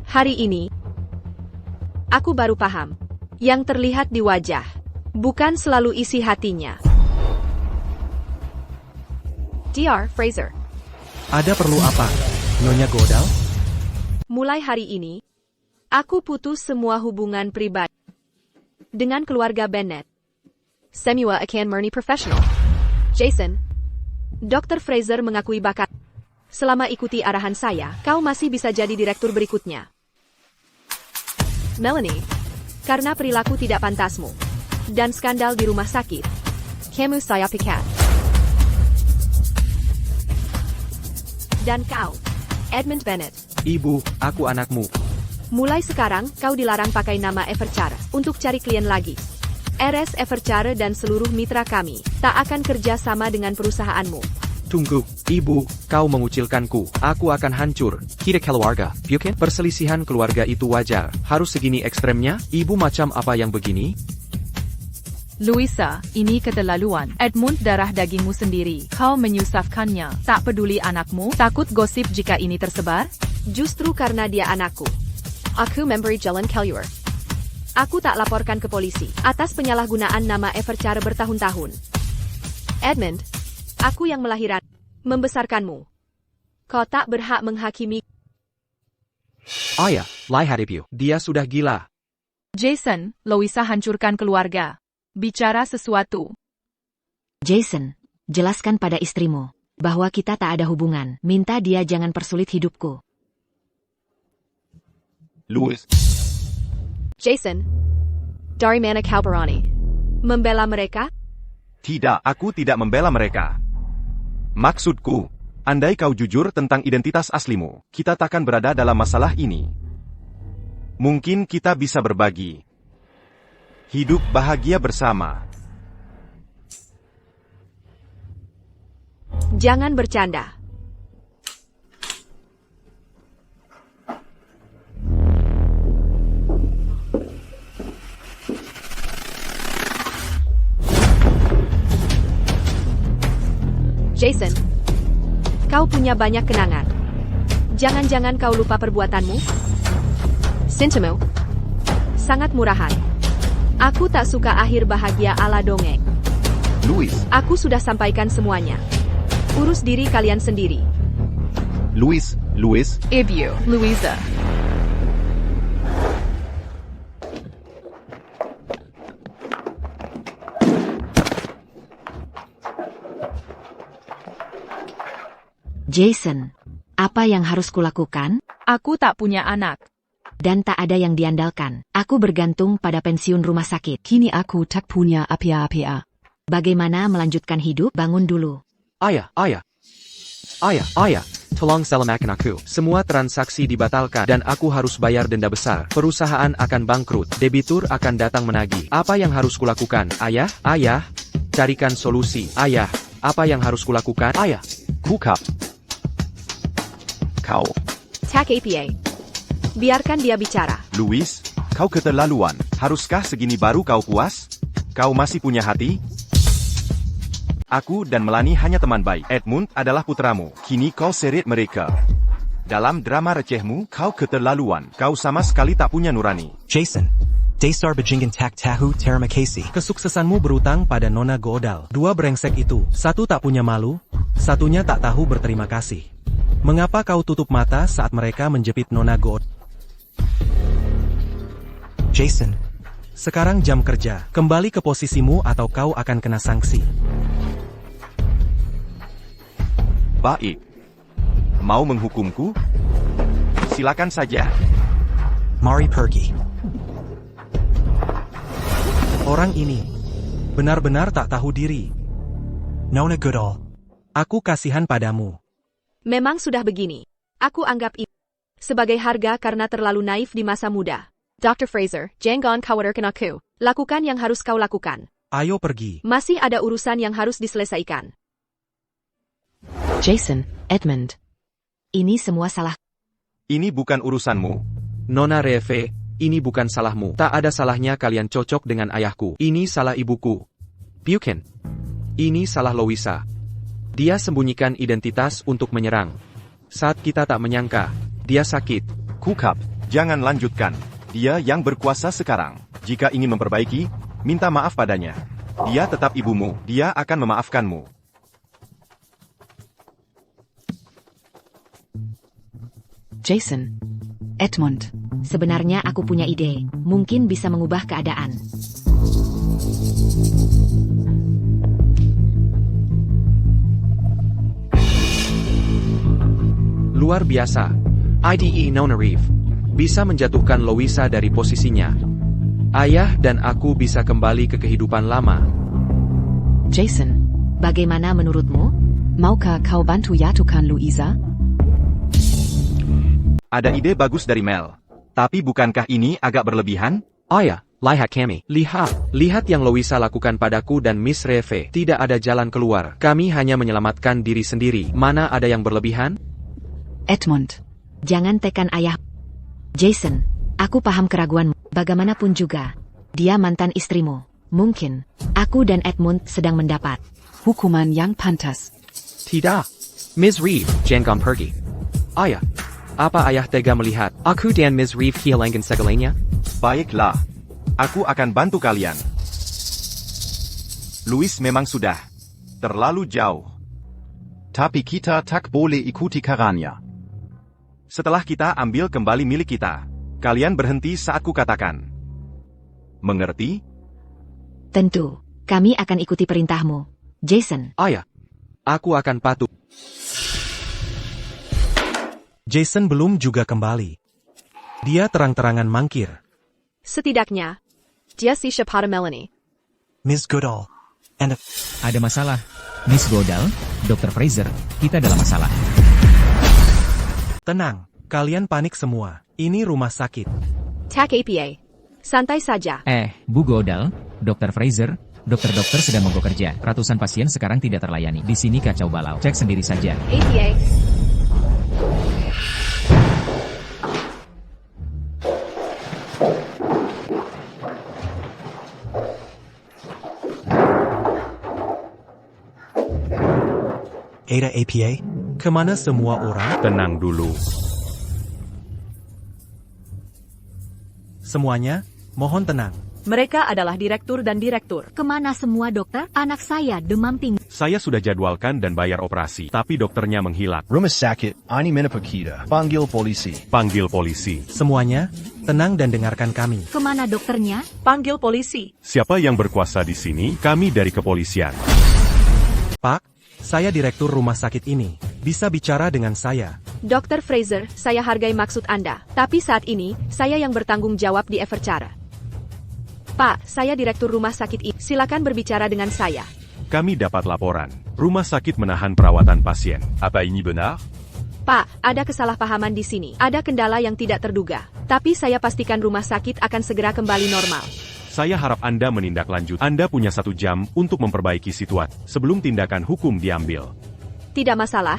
Hari ini, aku baru paham. Yang terlihat di wajah, bukan selalu isi hatinya. Dr. Fraser. Ada perlu apa, Nyonya Goodall? Mulai hari ini, aku putus semua hubungan pribadi dengan keluarga Bennett. Semua akan murni profesional. Jason, Dr. Fraser mengakui bakat. Selama ikuti arahan saya, kau masih bisa jadi direktur berikutnya. Melanie, karena perilaku tidak pantasmu dan skandal di rumah sakit, kamu saya pecat. Dan kau, Edmund Bennett. Ibu, aku anakmu. Mulai sekarang, kau dilarang pakai nama Everchare untuk cari klien lagi. RS Everchare dan seluruh mitra kami tak akan kerja sama dengan perusahaanmu. Tunggu, ibu, kau mengucilkanku. Aku akan hancur. Kita keluarga, bukan? Perselisihan keluarga itu wajar. Harus segini ekstremnya? Ibu macam apa yang begini? Louisa, ini keterlaluan. Edmund darah dagingmu sendiri. Kau menyusahkannya. Tak peduli anakmu? Takut gosip jika ini tersebar? Justru karena dia anakku. Aku memberi jalan keluar. Aku tak laporkan ke polisi atas penyalahgunaan nama Everchare bertahun-tahun. Edmund, aku yang melahirkan, membesarkanmu. Kau tak berhak menghakimi. Ayah, lihat ibu. Dia sudah gila. Jason, Louisa hancurkan keluarga. Bicara sesuatu. Jason, jelaskan pada istrimu bahwa kita tak ada hubungan. Minta dia jangan persulit hidupku. Louis. Jason, dari mana kau berani membela mereka? Tidak, aku tidak membela mereka. Maksudku, andai kau jujur tentang identitas aslimu, kita takkan berada dalam masalah ini. Mungkin kita bisa berbagi. Hidup bahagia bersama. Jangan bercanda. Jason, kau punya banyak kenangan. Jangan-jangan kau lupa perbuatanmu? Cintamu sangat murahan. Aku tak suka akhir bahagia ala dongeng. Louis. Aku sudah sampaikan semuanya. Urus diri kalian sendiri. Louis. Ibu, Louisa. Jason, apa yang harus kulakukan? Aku tak punya anak. Dan tak ada yang diandalkan. Aku bergantung pada pensiun rumah sakit. Kini aku tak punya apa-apa. Bagaimana melanjutkan hidup? Bangun dulu. Ayah. Tolong selamatkan aku. Semua transaksi dibatalkan dan aku harus bayar denda besar. Perusahaan akan bangkrut. Debitur akan datang menagih. Apa yang harus kulakukan? Ayah. Carikan solusi. Ayah. Apa yang harus kulakukan? Ayah. Kukap. Kau. Tak APA. Biarkan dia bicara. Louis, kau keterlaluan. Haruskah segini baru kau puas? Kau masih punya hati? Aku dan Melanie hanya teman baik. Edmund adalah putramu. Kini kau seret mereka. Dalam drama recehmu, kau keterlaluan. Kau sama sekali tak punya nurani. Jason, Daystar Bajingan Tak Tahu Terima Kasih. Kesuksesanmu berutang pada Nona Goodall. Dua brengsek itu, satu tak punya malu, satunya tak tahu berterima kasih. Mengapa kau tutup mata saat mereka menjepit Nona Goodall? Jason, sekarang jam kerja. Kembali ke posisimu atau kau akan kena sanksi. Baik. Mau menghukumku? Silakan saja. Mari pergi. Orang ini benar-benar tak tahu diri. Nona Goodall, aku kasihan padamu. Memang sudah begini. Aku anggap itu sebagai harga karena terlalu naif di masa muda. Dr. Fraser, jangan khawatirkan aku. Lakukan yang harus kau lakukan. Ayo pergi. Masih ada urusan yang harus diselesaikan. Jason, Edmund. Ini semua salah. Ini bukan urusanmu. Nona Reve, ini bukan salahmu. Tak ada salahnya kalian cocok dengan ayahku. Ini salah ibuku. Buchan. Ini salah Louisa. Dia sembunyikan identitas untuk menyerang. Saat kita tak menyangka, dia sakit. Kukap, jangan lanjutkan. Dia yang berkuasa sekarang. Jika ingin memperbaiki, minta maaf padanya. Dia tetap ibumu. Dia akan memaafkanmu. Jason. Edmund. Sebenarnya aku punya ide. Mungkin bisa mengubah keadaan. Luar biasa. IDE Nona Reeve bisa menjatuhkan Louisa dari posisinya. Ayah dan aku bisa kembali ke kehidupan lama. Jason. Bagaimana menurutmu? Maukah kau bantu jatuhkan Louisa? Ada ide bagus dari Mel. Tapi bukankah ini agak berlebihan? Ayah, lihat kami. Lihat yang Louisa lakukan padaku dan Miss Reve. Tidak ada jalan keluar. Kami hanya menyelamatkan diri sendiri. Mana ada yang berlebihan? Edmund. Jangan tekan ayah. Jason, aku paham keraguanmu. Bagaimanapun juga, dia mantan istrimu. Mungkin, aku dan Edmund sedang mendapat Hukuman yang pantas. Tidak. Miss Reeve, jangan pergi. Ayah, apa ayah tega melihat aku dan Miss Reeve kehilangan segalanya? Baiklah. Aku akan bantu kalian. Louis memang sudah terlalu jauh. Tapi kita tak boleh ikuti caranya. Setelah kita ambil kembali milik kita, kalian berhenti saat ku katakan. Mengerti? Tentu, kami akan ikuti perintahmu. Jason. Ayah, aku akan patuh. Jason belum juga kembali. Dia terang-terangan mangkir. Setidaknya, dia siap pada Melanie. Miss Goodall. Ada masalah. Miss Goodall, Dr. Fraser, kita dalam masalah. Tenang, kalian panik semua. Ini rumah sakit. Tak APA. Santai saja. Bu Goodall, Dr. Fraser, dokter-dokter sedang mogok kerja. Ratusan pasien sekarang tidak terlayani. Di sini kacau balau. Cek sendiri saja. APA. Ada APA? Kemana semua orang? Tenang dulu. Semuanya, mohon tenang. Mereka adalah direktur dan direktur. Kemana semua dokter? Anak saya demam tinggi. Saya sudah jadwalkan dan bayar operasi, tapi dokternya menghilang. Rumah sakit, ini menepakita. Panggil polisi. Panggil polisi. Semuanya, tenang dan dengarkan kami. Kemana dokternya? Panggil polisi. Siapa yang berkuasa di sini? Kami dari kepolisian. Pak, saya direktur rumah sakit ini. Bisa bicara dengan saya. Dr. Fraser, saya hargai maksud Anda. Tapi saat ini, saya yang bertanggung jawab di Everchara. Pak, saya direktur rumah sakit ini. Silakan berbicara dengan saya. Kami dapat laporan. Rumah sakit menahan perawatan pasien. Apa ini benar? Pak, ada kesalahpahaman di sini. Ada kendala yang tidak terduga. Tapi saya pastikan rumah sakit akan segera kembali normal. Saya harap Anda menindaklanjut. Anda punya 1 jam untuk memperbaiki situasi sebelum tindakan hukum diambil. Tidak masalah.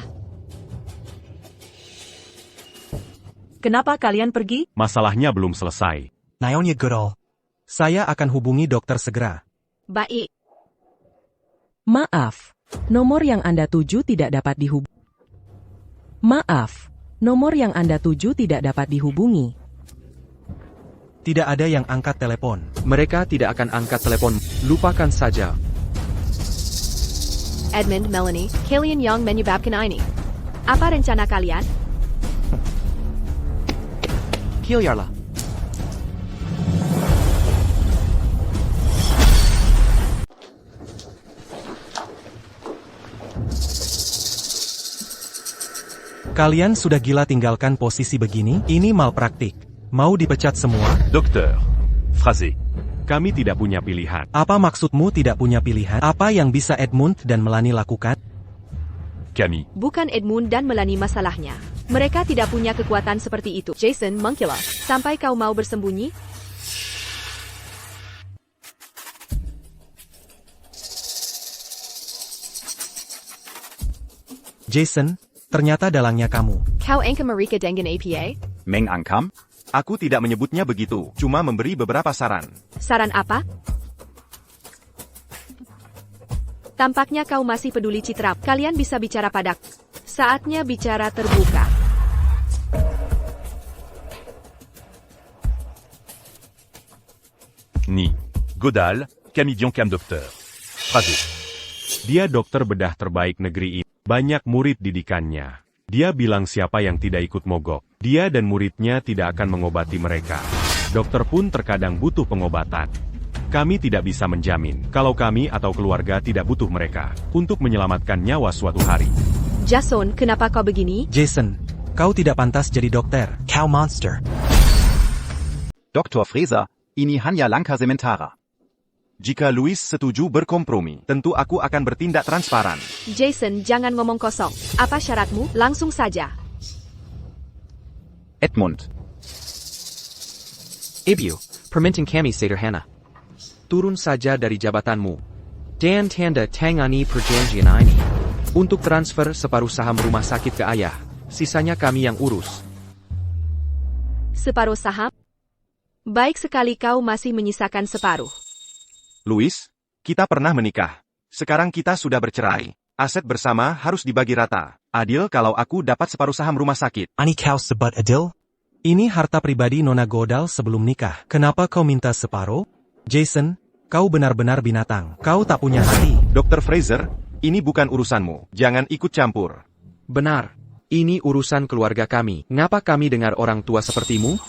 Kenapa kalian pergi? Masalahnya belum selesai. Naonya Goodall. Saya akan hubungi dokter segera. Baik. Maaf, nomor yang Anda tuju tidak dapat dihubungi. Maaf, nomor yang Anda tuju tidak dapat dihubungi. Tidak ada yang angkat telepon. Mereka tidak akan angkat telepon. Lupakan saja. Edmund, Melanie, kalian yang menyebabkan ini. Apa rencana kalian? Kilyarlah. Kalian sudah gila tinggalkan posisi begini? Ini malpraktik. Mau dipecat semua? Dokter Fraser, kami tidak punya pilihan. Apa maksudmu tidak punya pilihan? Apa yang bisa Edmund dan Melanie lakukan? Kami. Bukan Edmund dan Melanie masalahnya. Mereka tidak punya kekuatan seperti itu. Jason mengkilat. Sampai kau mau bersembunyi? Jason, ternyata dalangnya kamu. Kau engkau mereka dengan APA? Meng Angkam? Aku tidak menyebutnya begitu, cuma memberi beberapa saran. Saran apa? Tampaknya kau masih peduli citra. Kalian bisa bicara padaku. Saatnya bicara terbuka. Ni. Godal, kami Bionkam Dokter Fraser. Dia dokter bedah terbaik negeri ini. Banyak murid didikannya. Dia bilang siapa yang tidak ikut mogok, dia dan muridnya tidak akan mengobati mereka. Dokter pun terkadang butuh pengobatan. Kami tidak bisa menjamin kalau kami atau keluarga tidak butuh mereka untuk menyelamatkan nyawa suatu hari. Jason, kenapa kau begini? Jason, kau tidak pantas jadi dokter. Kau monster. Dr. Fraser, ini hanya langkah sementara. Jika Louis setuju berkompromi, tentu aku akan bertindak transparan. Jason, jangan ngomong kosong. Apa syaratmu? Langsung saja. Edmund. Ibu, permintaan kami sederhana. Turun saja dari jabatanmu. Dan tanda tangani perjanjian ini. Untuk transfer separuh saham rumah sakit ke ayah. Sisanya kami yang urus. Separuh saham? Baik sekali kau masih menyisakan separuh. Louis, kita pernah menikah. Sekarang kita sudah bercerai. Aset bersama harus dibagi rata. Adil kalau aku dapat separuh saham rumah sakit. Ani kau sebat adil? Ini harta pribadi Nona Godal sebelum nikah. Kenapa kau minta separuh? Jason, kau benar-benar binatang. Kau tak punya hati. Dr. Fraser, ini bukan urusanmu. Jangan ikut campur. Benar. Ini urusan keluarga kami. Ngapa kami dengar orang tua sepertimu?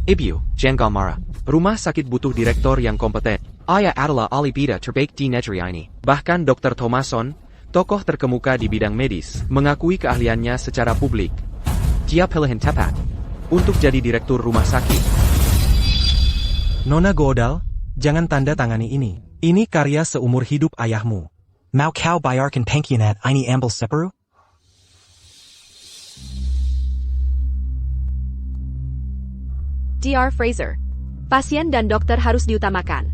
Ibu, jangan marah. Rumah sakit butuh direktur yang kompeten. Ayah adalah ahli bidang terbaik di negeri ini. Bahkan Dr. Thomason, tokoh terkemuka di bidang medis, mengakui keahliannya secara publik. Dia pilihan tepat untuk jadi direktur rumah sakit. Nona Godal, jangan tanda tangani ini. Ini karya seumur hidup ayahmu. Mau kau bayarkan pengkhianat ini ambil separuh? Dr. Fraser, pasien dan dokter harus diutamakan.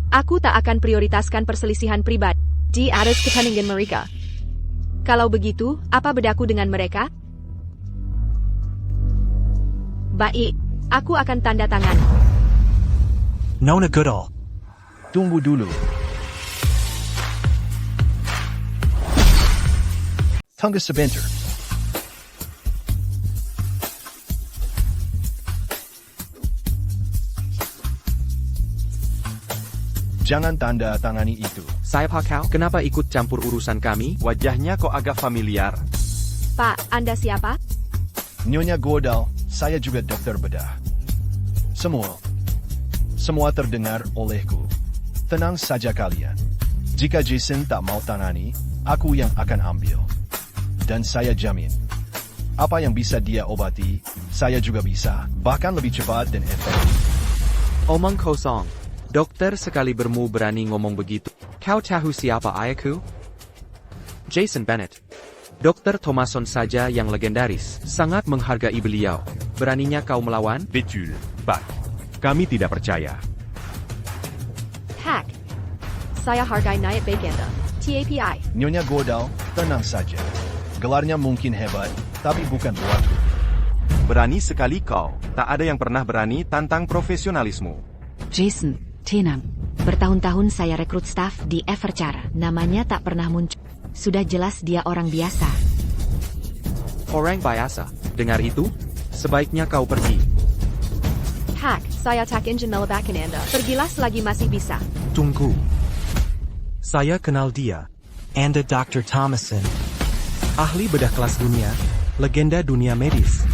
Aku tak akan prioritaskan perselisihan pribadi di atas kepentingan mereka. Kalau begitu, apa bedaku dengan mereka? Baik, aku akan tanda tangan. Nona Godal. Tunggu dulu. Tunggu sebentar. Jangan tanda tangani itu. Siapa kau? Kenapa ikut campur urusan kami? Wajahnya kok agak familiar. Pak, Anda siapa? Nyonya Godal, saya juga dokter bedah. Semua terdengar olehku. Tenang saja kalian. Jika Jason tak mau tangani, aku yang akan ambil. Dan saya jamin, apa yang bisa dia obati, saya juga bisa. Bahkan lebih cepat dan efektif. Omong kosong. Dokter sekali bermu berani ngomong begitu. Kau tahu siapa ayahku? Jason Bennett. Dokter Thomason saja yang legendaris, sangat menghargai beliau. Beraninya kau melawan? Betul, Pak. Kami tidak percaya. Hack. Saya hargai niat baik Anda. TAPI. Nyonya Godal, tenang saja. Gelarnya mungkin hebat, tapi bukan buatku. Berani sekali kau. Tak ada yang pernah berani tantang profesionalismu. Jason, tenang. Bertahun-tahun saya rekrut staf di Everchar. Namanya tak pernah muncul. Sudah jelas dia orang biasa. Orang biasa. Dengar itu? Sebaiknya kau pergi. Hack, saya tak ingin melebakan Anda. Pergilah selagi masih bisa. Tunggu. Saya kenal dia. Anda Dr. Thomason. Ahli bedah kelas dunia. Legenda dunia medis.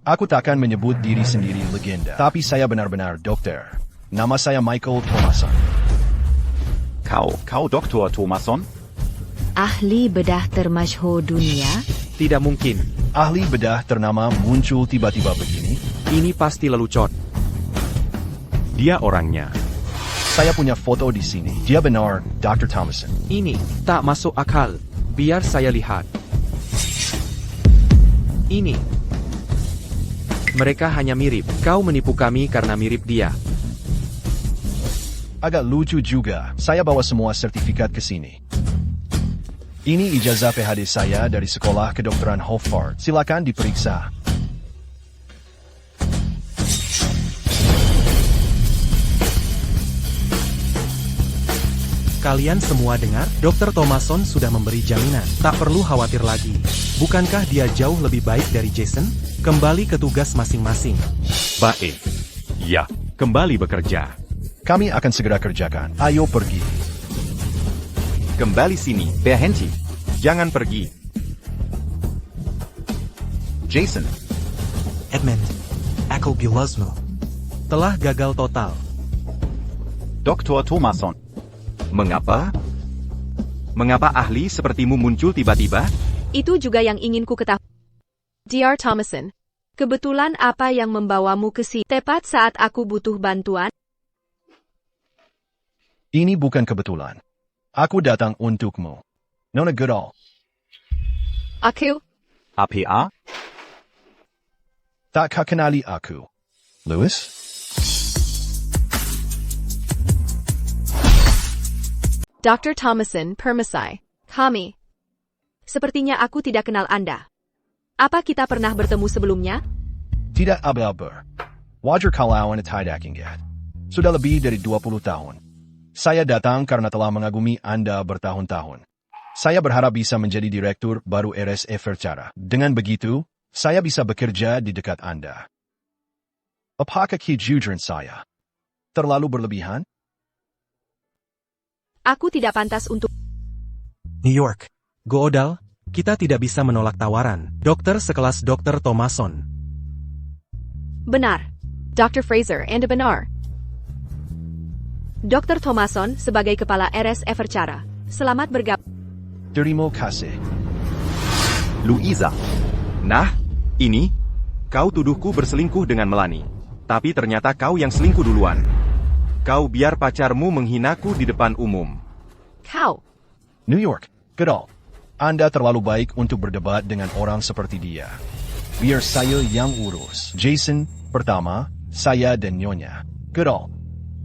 Aku takkan menyebut diri sendiri legenda, tapi saya benar-benar dokter. Nama saya Michael Thomason. Kau Dr. Thomason? Ahli bedah termasyhur dunia? Tidak mungkin. Ahli bedah ternama muncul tiba-tiba begini? Ini pasti lelucon. Dia orangnya. Saya punya foto di sini. Dia benar, Dr. Thomason. Ini tak masuk akal. Biar saya lihat. Ini. Mereka hanya mirip. Kau menipu kami karena mirip dia. Agak lucu juga. Saya bawa semua sertifikat ke sini. Ini ijazah PhD saya dari Sekolah Kedokteran Hofart. Silakan diperiksa. Kalian semua dengar? Dr. Thomason sudah memberi jaminan. Tak perlu khawatir lagi. Bukankah dia jauh lebih baik dari Jason? Kembali ke tugas masing-masing. Baik. Ya, kembali bekerja. Kami akan segera kerjakan. Ayo pergi. Kembali sini. Berhenti. Jangan pergi. Jason. Edmund, aku bilasmu. Telah gagal total. Dr. Thomason. Mengapa? Mengapa ahli sepertimu muncul tiba-tiba? Itu juga yang ingin ku ketahui. Dr. Thomason, kebetulan apa yang membawamu ke sini? Tepat saat aku butuh bantuan? Ini bukan kebetulan. Aku datang untukmu. Nona Goodall. Aku? APA? Tak kau kenali aku. Lewis? Dr. Thomason, permisi. Kami. Sepertinya aku tidak kenal Anda. Apa kita pernah bertemu sebelumnya? Tidak abal-abal. Wajar kalau Anda tidak ingat. Sudah lebih dari 20 tahun. Saya datang karena telah mengagumi Anda bertahun-tahun. Saya berharap bisa menjadi direktur baru RS Everchara. Dengan begitu, saya bisa bekerja di dekat Anda. Apakah kejujuran saya terlalu berlebihan? Aku tidak pantas untuk... New York. Goodall, kita tidak bisa menolak tawaran. Dokter sekelas Dr. Thomason. Benar. Dr. Fraser, Anda benar. Dr. Thomason sebagai kepala RS Everchara. Selamat bergabung. Terima kasih. Louisa. Nah, ini. Kau tuduhku berselingkuh dengan Melanie. Tapi ternyata kau yang selingkuh duluan. Kau biar pacarmu menghinaku di depan umum. Kau. New York. Goodall. Anda terlalu baik untuk berdebat dengan orang seperti dia. Biar saya yang urus. Jason, pertama, saya dan Nyonya. Goodall.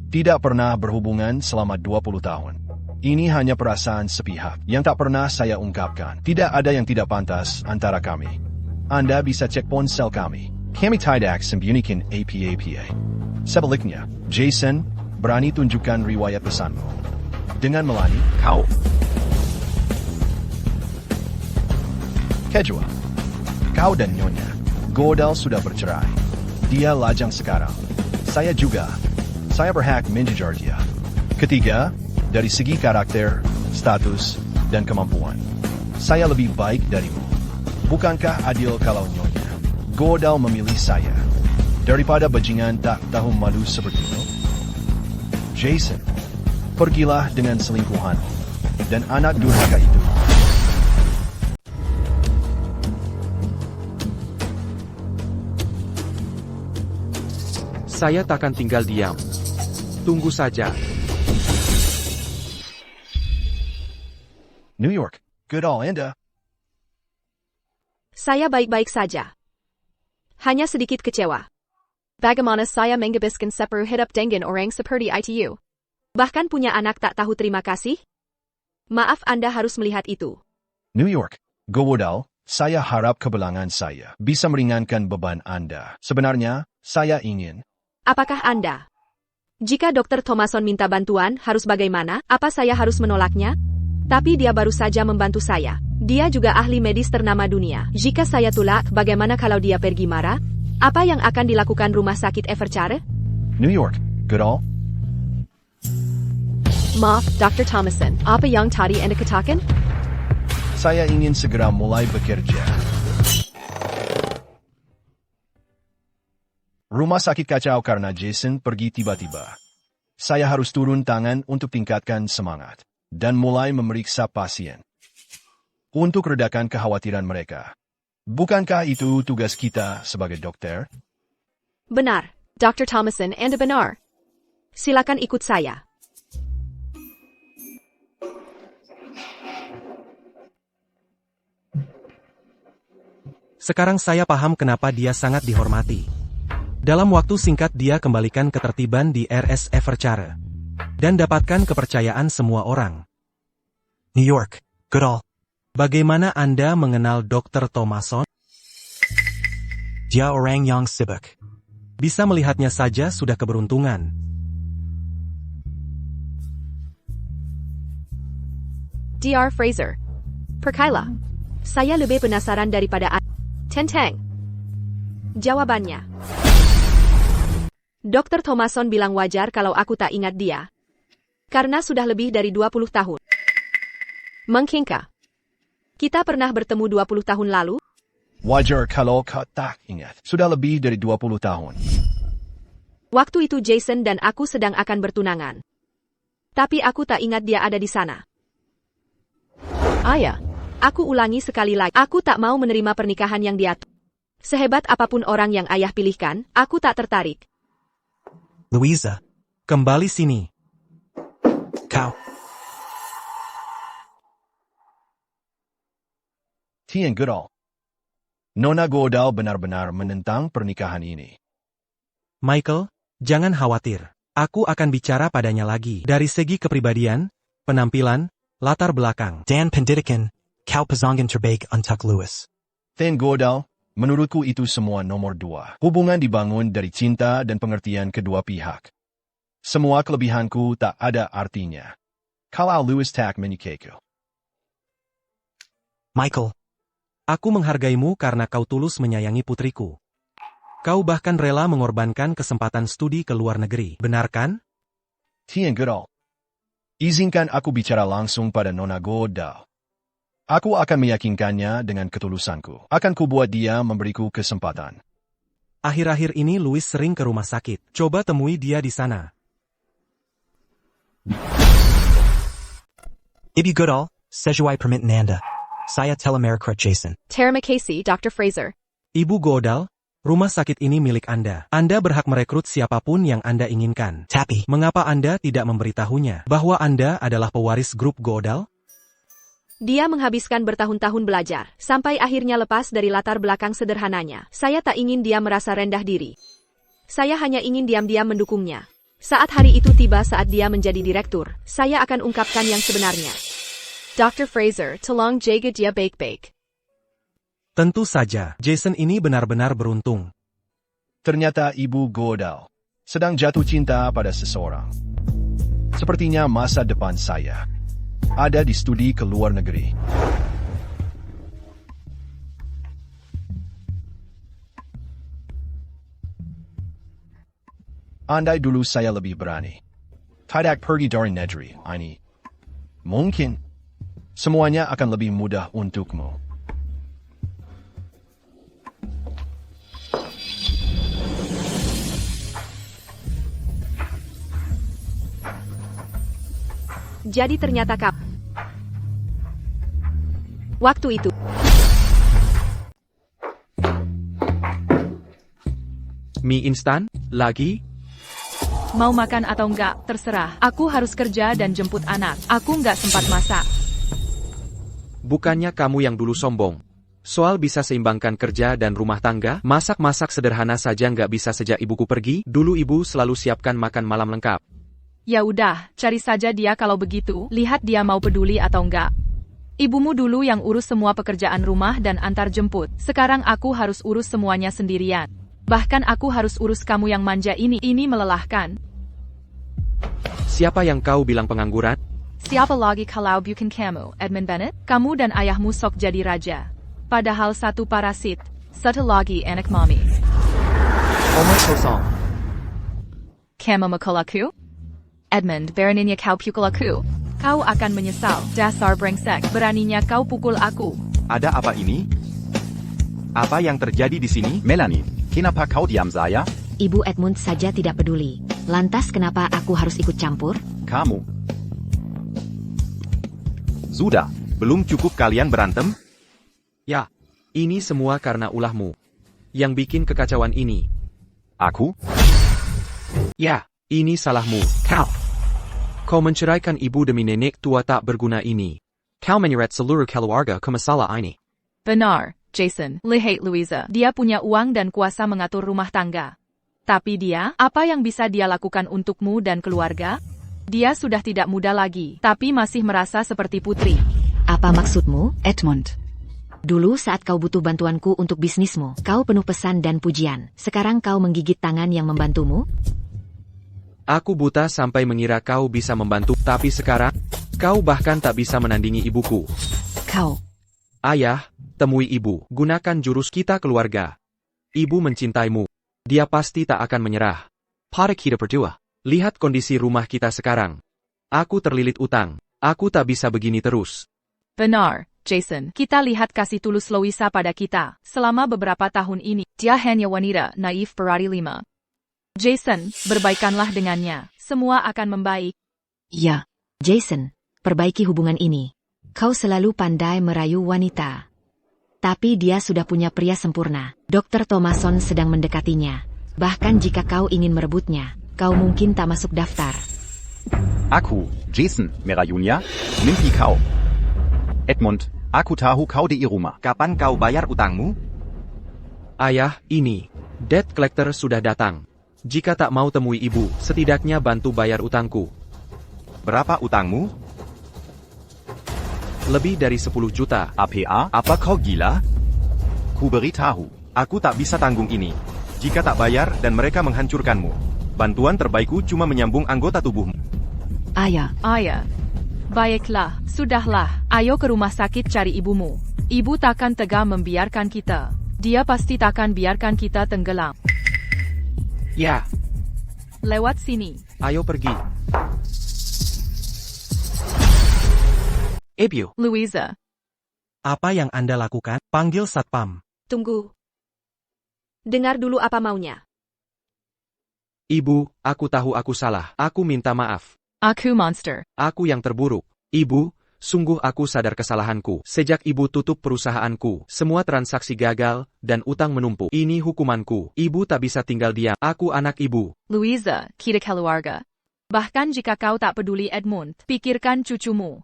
Tidak pernah berhubungan selama 20 tahun. Ini hanya perasaan sepihak yang tak pernah saya ungkapkan. Tidak ada yang tidak pantas antara kami. Anda bisa cek ponsel kami. Kami tidak sembunyikan apa-apa. Sebaliknya, Jason, berani tunjukkan riwayat pesanmu. Dengan Melanie, Kau. Kedua, kau dan Nyonya Goodall sudah bercerai. Dia lajang sekarang. Saya juga. Saya berhak menjejar dia. Ketiga, dari segi karakter, status, dan kemampuan, saya lebih baik darimu. Bukankah adil kalau Nyonya Goodall memilih saya daripada bajingan tak tahu malu sepertimu? Jason, pergilah dengan selingkuhanmu dan anak durhaka itu. Saya takkan tinggal diam. Tunggu saja. New York, Goodall Anda. Saya baik-baik saja. Hanya sedikit kecewa. Bagaimana saya menghabiskan separuh hidup dengan orang seperti itu? Bahkan punya anak tak tahu terima kasih? Maaf, Anda harus melihat itu. New York, Goodall, saya harap kebelangan saya bisa meringankan beban Anda. Sebenarnya, saya ingin... Apakah Anda? Jika Dr. Thomason minta bantuan, harus bagaimana? Apa saya harus menolaknya? Tapi dia baru saja membantu saya. Dia juga ahli medis ternama dunia. Jika saya tolak, bagaimana kalau dia pergi marah? Apa yang akan dilakukan rumah sakit Everchara? New York, Goodall. Maaf, Dr. Thomason. Apa yang tadi Anda katakan? Saya ingin segera mulai bekerja. Rumah sakit kacau karena Jason pergi tiba-tiba. Saya harus turun tangan untuk tingkatkan semangat dan mulai memeriksa pasien untuk redakan kekhawatiran mereka. Bukankah itu tugas kita sebagai dokter? Benar, Dr. Thomason, Anda benar. Silakan ikut saya. Sekarang saya paham kenapa dia sangat dihormati. Dalam waktu singkat dia kembalikan ketertiban di RS Everchare. Dan dapatkan kepercayaan semua orang. New York, Goodall. Bagaimana Anda mengenal Dr. Thomason? Dia orang yang sibuk. Bisa melihatnya saja sudah keberuntungan. Dr. Fraser. Perkailah. Saya lebih penasaran daripada Tenteng. Jawabannya. Dr. Thomason bilang wajar kalau aku tak ingat dia. Karena sudah lebih dari 20 tahun. Mungkinkah kita pernah bertemu 20 tahun lalu? Wajar kalau kau tak ingat. Sudah lebih dari 20 tahun. Waktu itu Jason dan aku sedang akan bertunangan. Tapi aku tak ingat dia ada di sana. Ayah, aku ulangi sekali lagi. Aku tak mau menerima pernikahan yang diatur. Sehebat apapun orang yang ayah pilihkan, aku tak tertarik. Louisa, kembali sini. Kau. Tian Goodall. Nona Goodall benar-benar menentang pernikahan ini. Michael, jangan khawatir. Aku akan bicara padanya lagi. Dari segi kepribadian, penampilan, latar belakang. Dan pendidikan, kau pasangan terbaik untuk Louis. Tian Goodall, menurutku itu semua nomor 2. Hubungan dibangun dari cinta dan pengertian kedua pihak. Semua kelebihanku tak ada artinya kalau Louis tak menyukaiku. Michael, aku menghargaimu karena kau tulus menyayangi putriku. Kau bahkan rela mengorbankan kesempatan studi ke luar negeri, benar kan? Tian Goodall, izinkan aku bicara langsung pada Nona Goodall. Aku akan meyakinkannya dengan ketulusanku. Akan kubuat dia memberiku kesempatan. Akhir-akhir ini Louis sering ke rumah sakit. Coba temui dia di sana. Ibu Goodall, sesuai permintaan Anda. Saya telemerekrat Jason. Terima kasih, Dr. Fraser. Ibu Goodall, rumah sakit ini milik Anda. Anda berhak merekrut siapapun yang Anda inginkan. Tapi, mengapa Anda tidak memberitahunya bahwa Anda adalah pewaris grup Goodall? Dia menghabiskan bertahun-tahun belajar, sampai akhirnya lepas dari latar belakang sederhananya. Saya tak ingin dia merasa rendah diri. Saya hanya ingin diam-diam mendukungnya. Saat hari itu tiba saat dia menjadi direktur, saya akan ungkapkan yang sebenarnya. Dr. Fraser, tolong jaga dia baik-baik. Tentu saja, Jason ini benar-benar beruntung. Ternyata Ibu Goodall sedang jatuh cinta pada seseorang. Sepertinya masa depan saya ada di studi ke luar negeri. Andai dulu saya lebih berani. Tidak pergi dari negeri ini. Mungkin semuanya akan lebih mudah untukmu. Jadi ternyata waktu itu. Mie instan? Lagi? Mau makan atau enggak, terserah. Aku harus kerja dan jemput anak. Aku enggak sempat masak. Bukannya kamu yang dulu sombong. Soal bisa seimbangkan kerja dan rumah tangga, masak-masak sederhana saja nggak bisa sejak ibuku pergi, dulu ibu selalu siapkan makan malam lengkap. Ya udah, cari saja dia kalau begitu, lihat dia mau peduli atau enggak. Ibumu dulu yang urus semua pekerjaan rumah dan antar jemput, sekarang aku harus urus semuanya sendirian. Bahkan aku harus urus kamu yang manja ini melelahkan. Siapa yang kau bilang pengangguran? Siapa lagi kalau bukan kamu, Edmund Bennett? Kamu dan ayahmu sok jadi raja. Padahal satu parasit, satu lagi anak mami. Omong kosong. Kamu mukul aku? Edmund, beraninya kau pukul aku. Kau akan menyesal, dasar brengsek. Beraninya kau pukul aku. Ada apa ini? Apa yang terjadi di sini? Melanie, kenapa kau diam saya? Ibu Edmund saja tidak peduli. Lantas kenapa aku harus ikut campur? Kamu. Sudah. Belum cukup kalian berantem? Ya, ini semua karena ulahmu. Yang bikin kekacauan ini. Aku? Ya, ini salahmu. Kau menceraikan ibu demi nenek tua tak berguna ini. Kau menyeret seluruh keluarga ke masalah ini. Benar, Jason. Lihat Louisa. Dia punya uang dan kuasa mengatur rumah tangga. Tapi dia, apa yang bisa dia lakukan untukmu dan keluarga? Dia sudah tidak muda lagi, tapi masih merasa seperti putri. Apa maksudmu? Edmund. Dulu saat kau butuh bantuanku untuk bisnismu, kau penuh pesan dan pujian. Sekarang kau menggigit tangan yang membantumu? Aku buta sampai mengira kau bisa membantu, tapi sekarang, kau bahkan tak bisa menandingi ibuku. Kau. Ayah, temui ibu, gunakan jurus kita keluarga. Ibu mencintaimu. Dia pasti tak akan menyerah. Pada kita berdua, lihat kondisi rumah kita sekarang. Aku terlilit utang. Aku tak bisa begini terus. Benar, Jason. Kita lihat kasih tulus Louisa pada kita. Selama beberapa tahun ini, dia hanya wanita naif berari 5. Jason, berbaikanlah dengannya. Semua akan membaik. Ya. Jason, perbaiki hubungan ini. Kau selalu pandai merayu wanita. Tapi dia sudah punya pria sempurna. Dr. Thomason sedang mendekatinya. Bahkan jika kau ingin merebutnya, kau mungkin tak masuk daftar. Aku, Jason, merayunya, mimpi kau. Edmund, aku tahu kau di rumah. Kapan kau bayar utangmu? Ayah, ini. Debt collector sudah datang. Jika tak mau temui ibu, setidaknya bantu bayar utangku. Berapa utangmu? Lebih dari 10 juta. APA? Apa kau gila? Ku beritahu. Aku tak bisa tanggung ini. Jika tak bayar dan mereka menghancurkanmu. Bantuan terbaikku cuma menyambung anggota tubuhmu. Ayah. Baiklah, sudahlah. Ayo ke rumah sakit cari ibumu. Ibu takkan tega membiarkan kita. Dia pasti takkan biarkan kita tenggelam. Ya. Lewat sini. Ayo pergi. Ibu. Louisa. Apa yang Anda lakukan? Panggil satpam. Tunggu. Dengar dulu apa maunya. Ibu, aku tahu aku salah. Aku minta maaf. Aku monster. Aku yang terburuk. Ibu, sungguh aku sadar kesalahanku. Sejak ibu tutup perusahaanku, semua transaksi gagal, dan utang menumpuk. Ini hukumanku. Ibu tak bisa tinggal diam. Aku anak ibu. Louisa, kita keluarga. Bahkan jika kau tak peduli Edmund, pikirkan cucumu.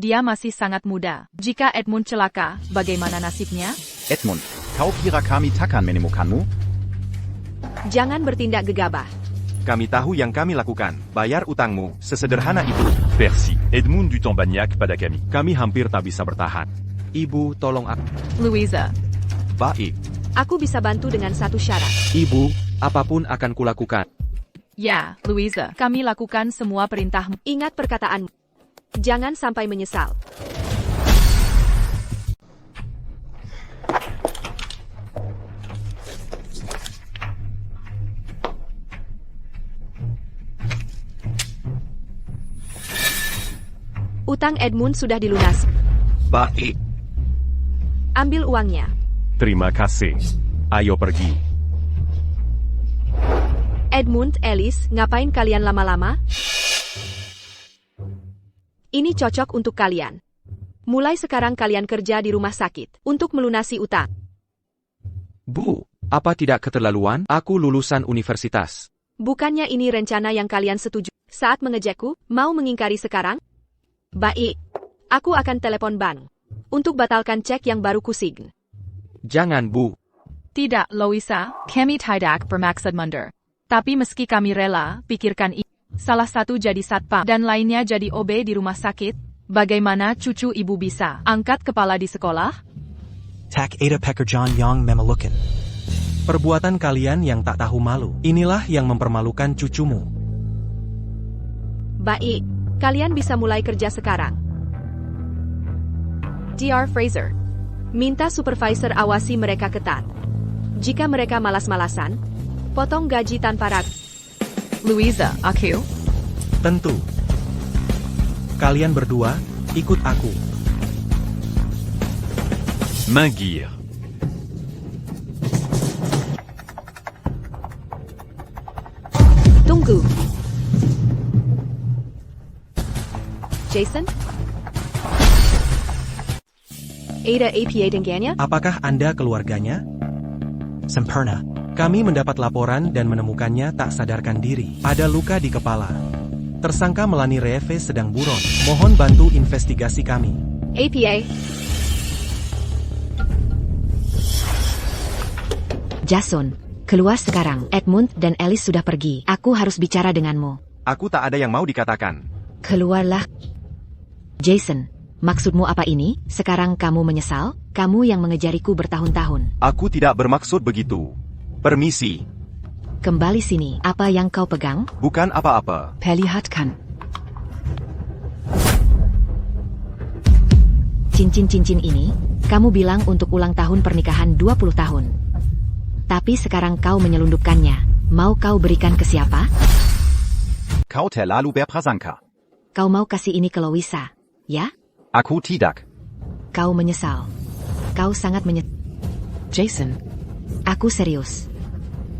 Dia masih sangat muda. Jika Edmund celaka, bagaimana nasibnya? Edmund, kau kira kami takkan menemukanmu? Jangan bertindak gegabah. Kami tahu yang kami lakukan. Bayar utangmu. Sesederhana itu. Percy, Edmund du temps Bagnac pada kami. Kami hampir tak bisa bertahan. Ibu, tolong aku. Louisa. Baik. Aku bisa bantu dengan satu syarat. Ibu, apapun akan kulakukan. Ya, Louisa. Kami lakukan semua perintahmu. Ingat perkataanmu. Jangan sampai menyesal. Utang Edmund sudah dilunasi. Baik. Ambil uangnya. Terima kasih. Ayo pergi. Edmund, Alice, ngapain kalian lama-lama? Ini cocok untuk kalian. Mulai sekarang kalian kerja di rumah sakit untuk melunasi utang. Bu, apa tidak keterlaluan? Aku lulusan universitas. Bukannya ini rencana yang kalian setuju? Saat mengejekku, mau mengingkari sekarang? Baik. Aku akan telepon bank untuk batalkan cek yang baru kusign. Jangan, Bu. Tidak, Louisa. Kami tidak bermaksud mundur. Tapi meski kami rela, pikirkan ini. Salah satu jadi satpam dan lainnya jadi OB di rumah sakit. Bagaimana cucu ibu bisa angkat kepala di sekolah? Tak ada pekerjaan yang memalukan. Perbuatan kalian yang tak tahu malu. Inilah yang mempermalukan cucumu. Baik. Kalian bisa mulai kerja sekarang. Dr. Fraser. Minta supervisor awasi mereka ketat. Jika mereka malas-malasan, potong gaji tanpa ragu. Louisa, aku? Tentu. Kalian berdua, ikut aku. Main-Gear. Tunggu. Tunggu. Jason? Ada APA dengannya? Apakah Anda keluarganya? Sempurna. Kami mendapat laporan dan menemukannya tak sadarkan diri. Ada luka di kepala. Tersangka Melanie Reeve sedang buron. Mohon bantu investigasi kami. APA. Jason, keluar sekarang. Edmund dan Alice sudah pergi. Aku harus bicara denganmu. Aku tak ada yang mau dikatakan. Keluarlah. Jason, maksudmu apa ini? Sekarang kamu menyesal? Kamu yang mengejariku bertahun-tahun. Aku tidak bermaksud begitu. Permisi. Kembali sini. Apa yang kau pegang? Bukan apa-apa. Perlihatkan. Cincin-cincin ini, kamu bilang untuk ulang tahun pernikahan 20 tahun. Tapi sekarang kau menyelundupkannya. Mau kau berikan ke siapa? Kau terlalu berprasangka. Kau mau kasih ini ke Louisa, ya? Aku tidak. Kau menyesal. Kau sangat menyesal. Jason, Aku serius.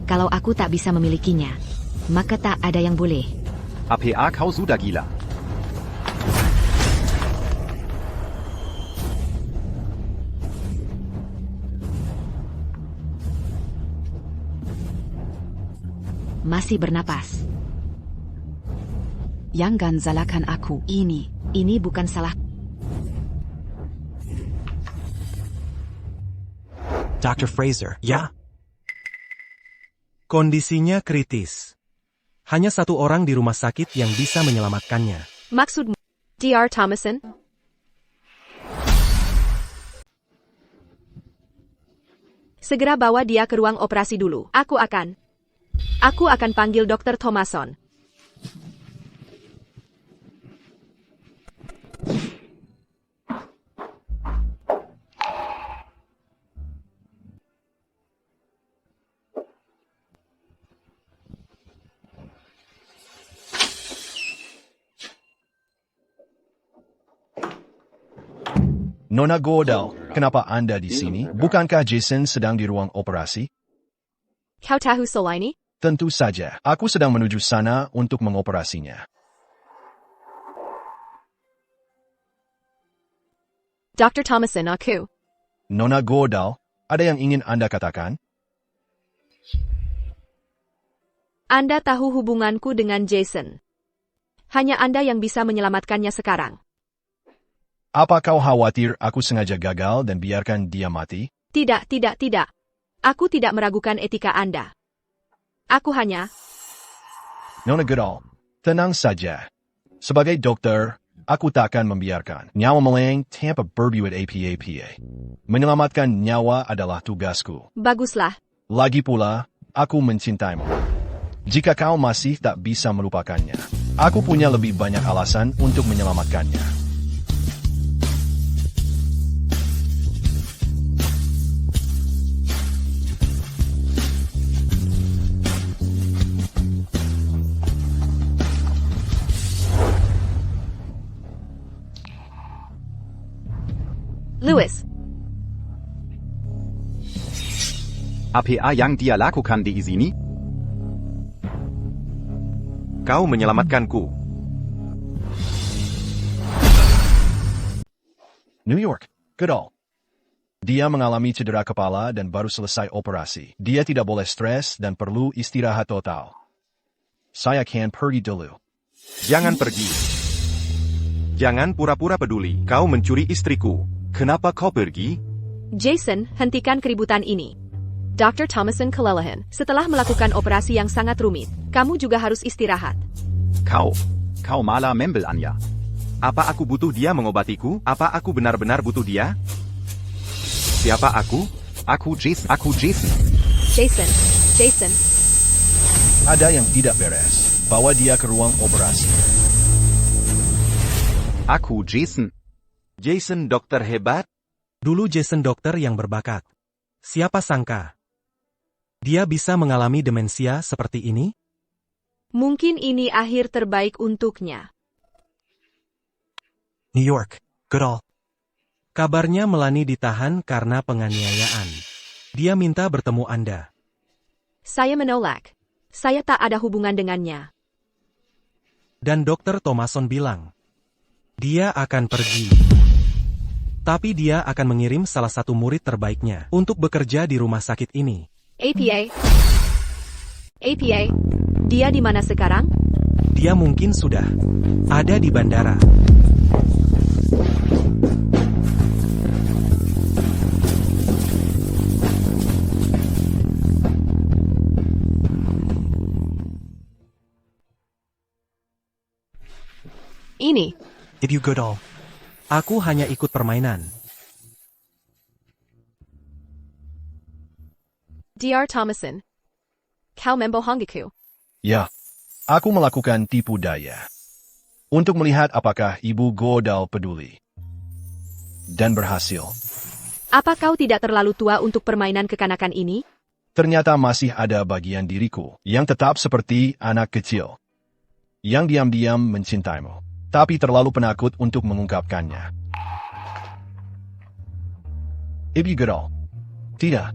Kalau aku tak bisa memilikinya, maka tak ada yang boleh. APA kau sudah gila. Masih bernapas. jangan salahkan aku. Ini bukan salah. Dr. Fraser, ya? Kondisinya kritis. Hanya satu orang di rumah sakit yang bisa menyelamatkannya. Maksudmu, Dr. Thomason? Segera bawa dia ke ruang operasi dulu. Aku akan panggil Dr. Thomason. Nona Gordal, kenapa Anda di sini? Bukankah Jason sedang di ruang operasi? Kau tahu soal ini? Tentu saja. Aku sedang menuju sana untuk mengoperasinya. Dr. Thomason, aku. Nona Gordal, ada yang ingin Anda katakan? Anda tahu hubunganku dengan Jason. Hanya Anda yang bisa menyelamatkannya sekarang. Apa kau khawatir aku sengaja gagal dan biarkan dia mati? Tidak. Aku tidak meragukan etika Anda. Aku hanya... Nona Goodall, tenang saja. Sebagai dokter, aku tak akan membiarkan nyawa melayang tanpa berbuat apa-apa. Menyelamatkan nyawa adalah tugasku. Baguslah. Lagi pula, aku mencintaimu. Jika kau masih tak bisa melupakannya, aku punya lebih banyak alasan untuk menyelamatkannya. Louis. APA yang dia lakukan di sini? Kau menyelamatkanku. New York, Goodall. Dia mengalami cedera kepala dan baru selesai operasi. Dia tidak boleh stres dan perlu istirahat total. Saya akan pergi dulu. Jangan pergi. Jangan pura-pura peduli. Kau mencuri istriku. Kenapa kau pergi? Jason, hentikan keributan ini. Dr. Thomason kelelahan. Setelah melakukan operasi yang sangat rumit, kamu juga harus istirahat. Kau malah membel Anya. Apa aku butuh dia mengobatiku? Apa aku benar-benar butuh dia? Siapa aku? Aku Jason. Jason. Ada yang tidak beres. Bawa dia ke ruang operasi. Aku Jason. Jason dokter hebat? Dulu Jason dokter yang berbakat. Siapa sangka? Dia bisa mengalami demensia seperti ini? Mungkin ini akhir terbaik untuknya. New York, Goodall. Kabarnya Melanie ditahan karena penganiayaan. Dia minta bertemu Anda. Saya menolak. Saya tak ada hubungan dengannya. Dan Dr. Thomason bilang, dia akan pergi. Tapi dia akan mengirim salah satu murid terbaiknya untuk bekerja di rumah sakit ini. APA, dia di mana sekarang? Dia mungkin sudah ada di bandara. Ini. If you good all. Aku hanya ikut permainan. Dr. Thomason. Kau membohongiku. Ya, aku melakukan tipu daya. Untuk melihat apakah Ibu Godal peduli. Dan berhasil. Apa kau tidak terlalu tua untuk permainan kekanakan ini? Ternyata masih ada bagian diriku yang tetap seperti anak kecil. Yang diam-diam mencintaimu. Tapi terlalu penakut untuk mengungkapkannya. Ibu Godal. Tidak.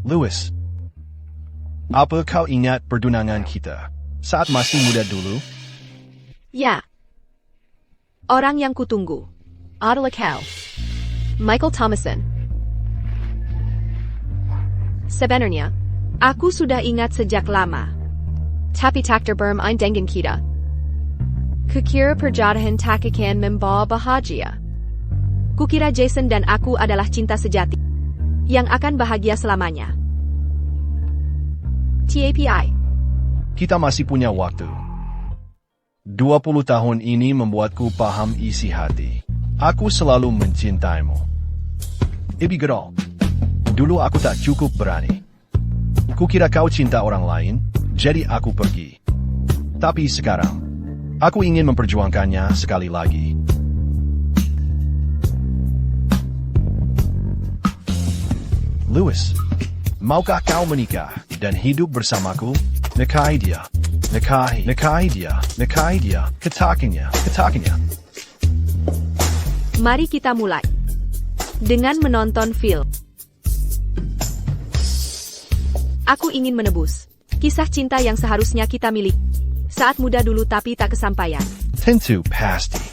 Louis. Apa kau ingat pertunangan kita saat masih muda dulu? Ya. Orang yang kutunggu adalah kau. Michael Thomason. Sebenarnya, aku sudah ingat sejak lama. Tapi tak terbermain dengan kita. Kukira perjodohan tak akan membawa bahagia. Kukira Jason dan aku adalah cinta sejati yang akan bahagia selamanya. TAPI. Kita masih punya waktu. 20 tahun ini membuatku paham isi hati. Aku selalu mencintaimu. Ibu Godal. Dulu aku tak cukup berani. Kukira kau cinta orang lain, jadi aku pergi. Tapi sekarang, aku ingin memperjuangkannya sekali lagi. Louis, maukah kau menikah dan hidup bersamaku? Nikahi dia. Nikahi dia. Katakannya. Mari kita mulai. Dengan menonton film. Aku ingin menebus kisah cinta yang seharusnya kita miliki. Saat muda dulu tapi tak kesampaian. Tentu pasti.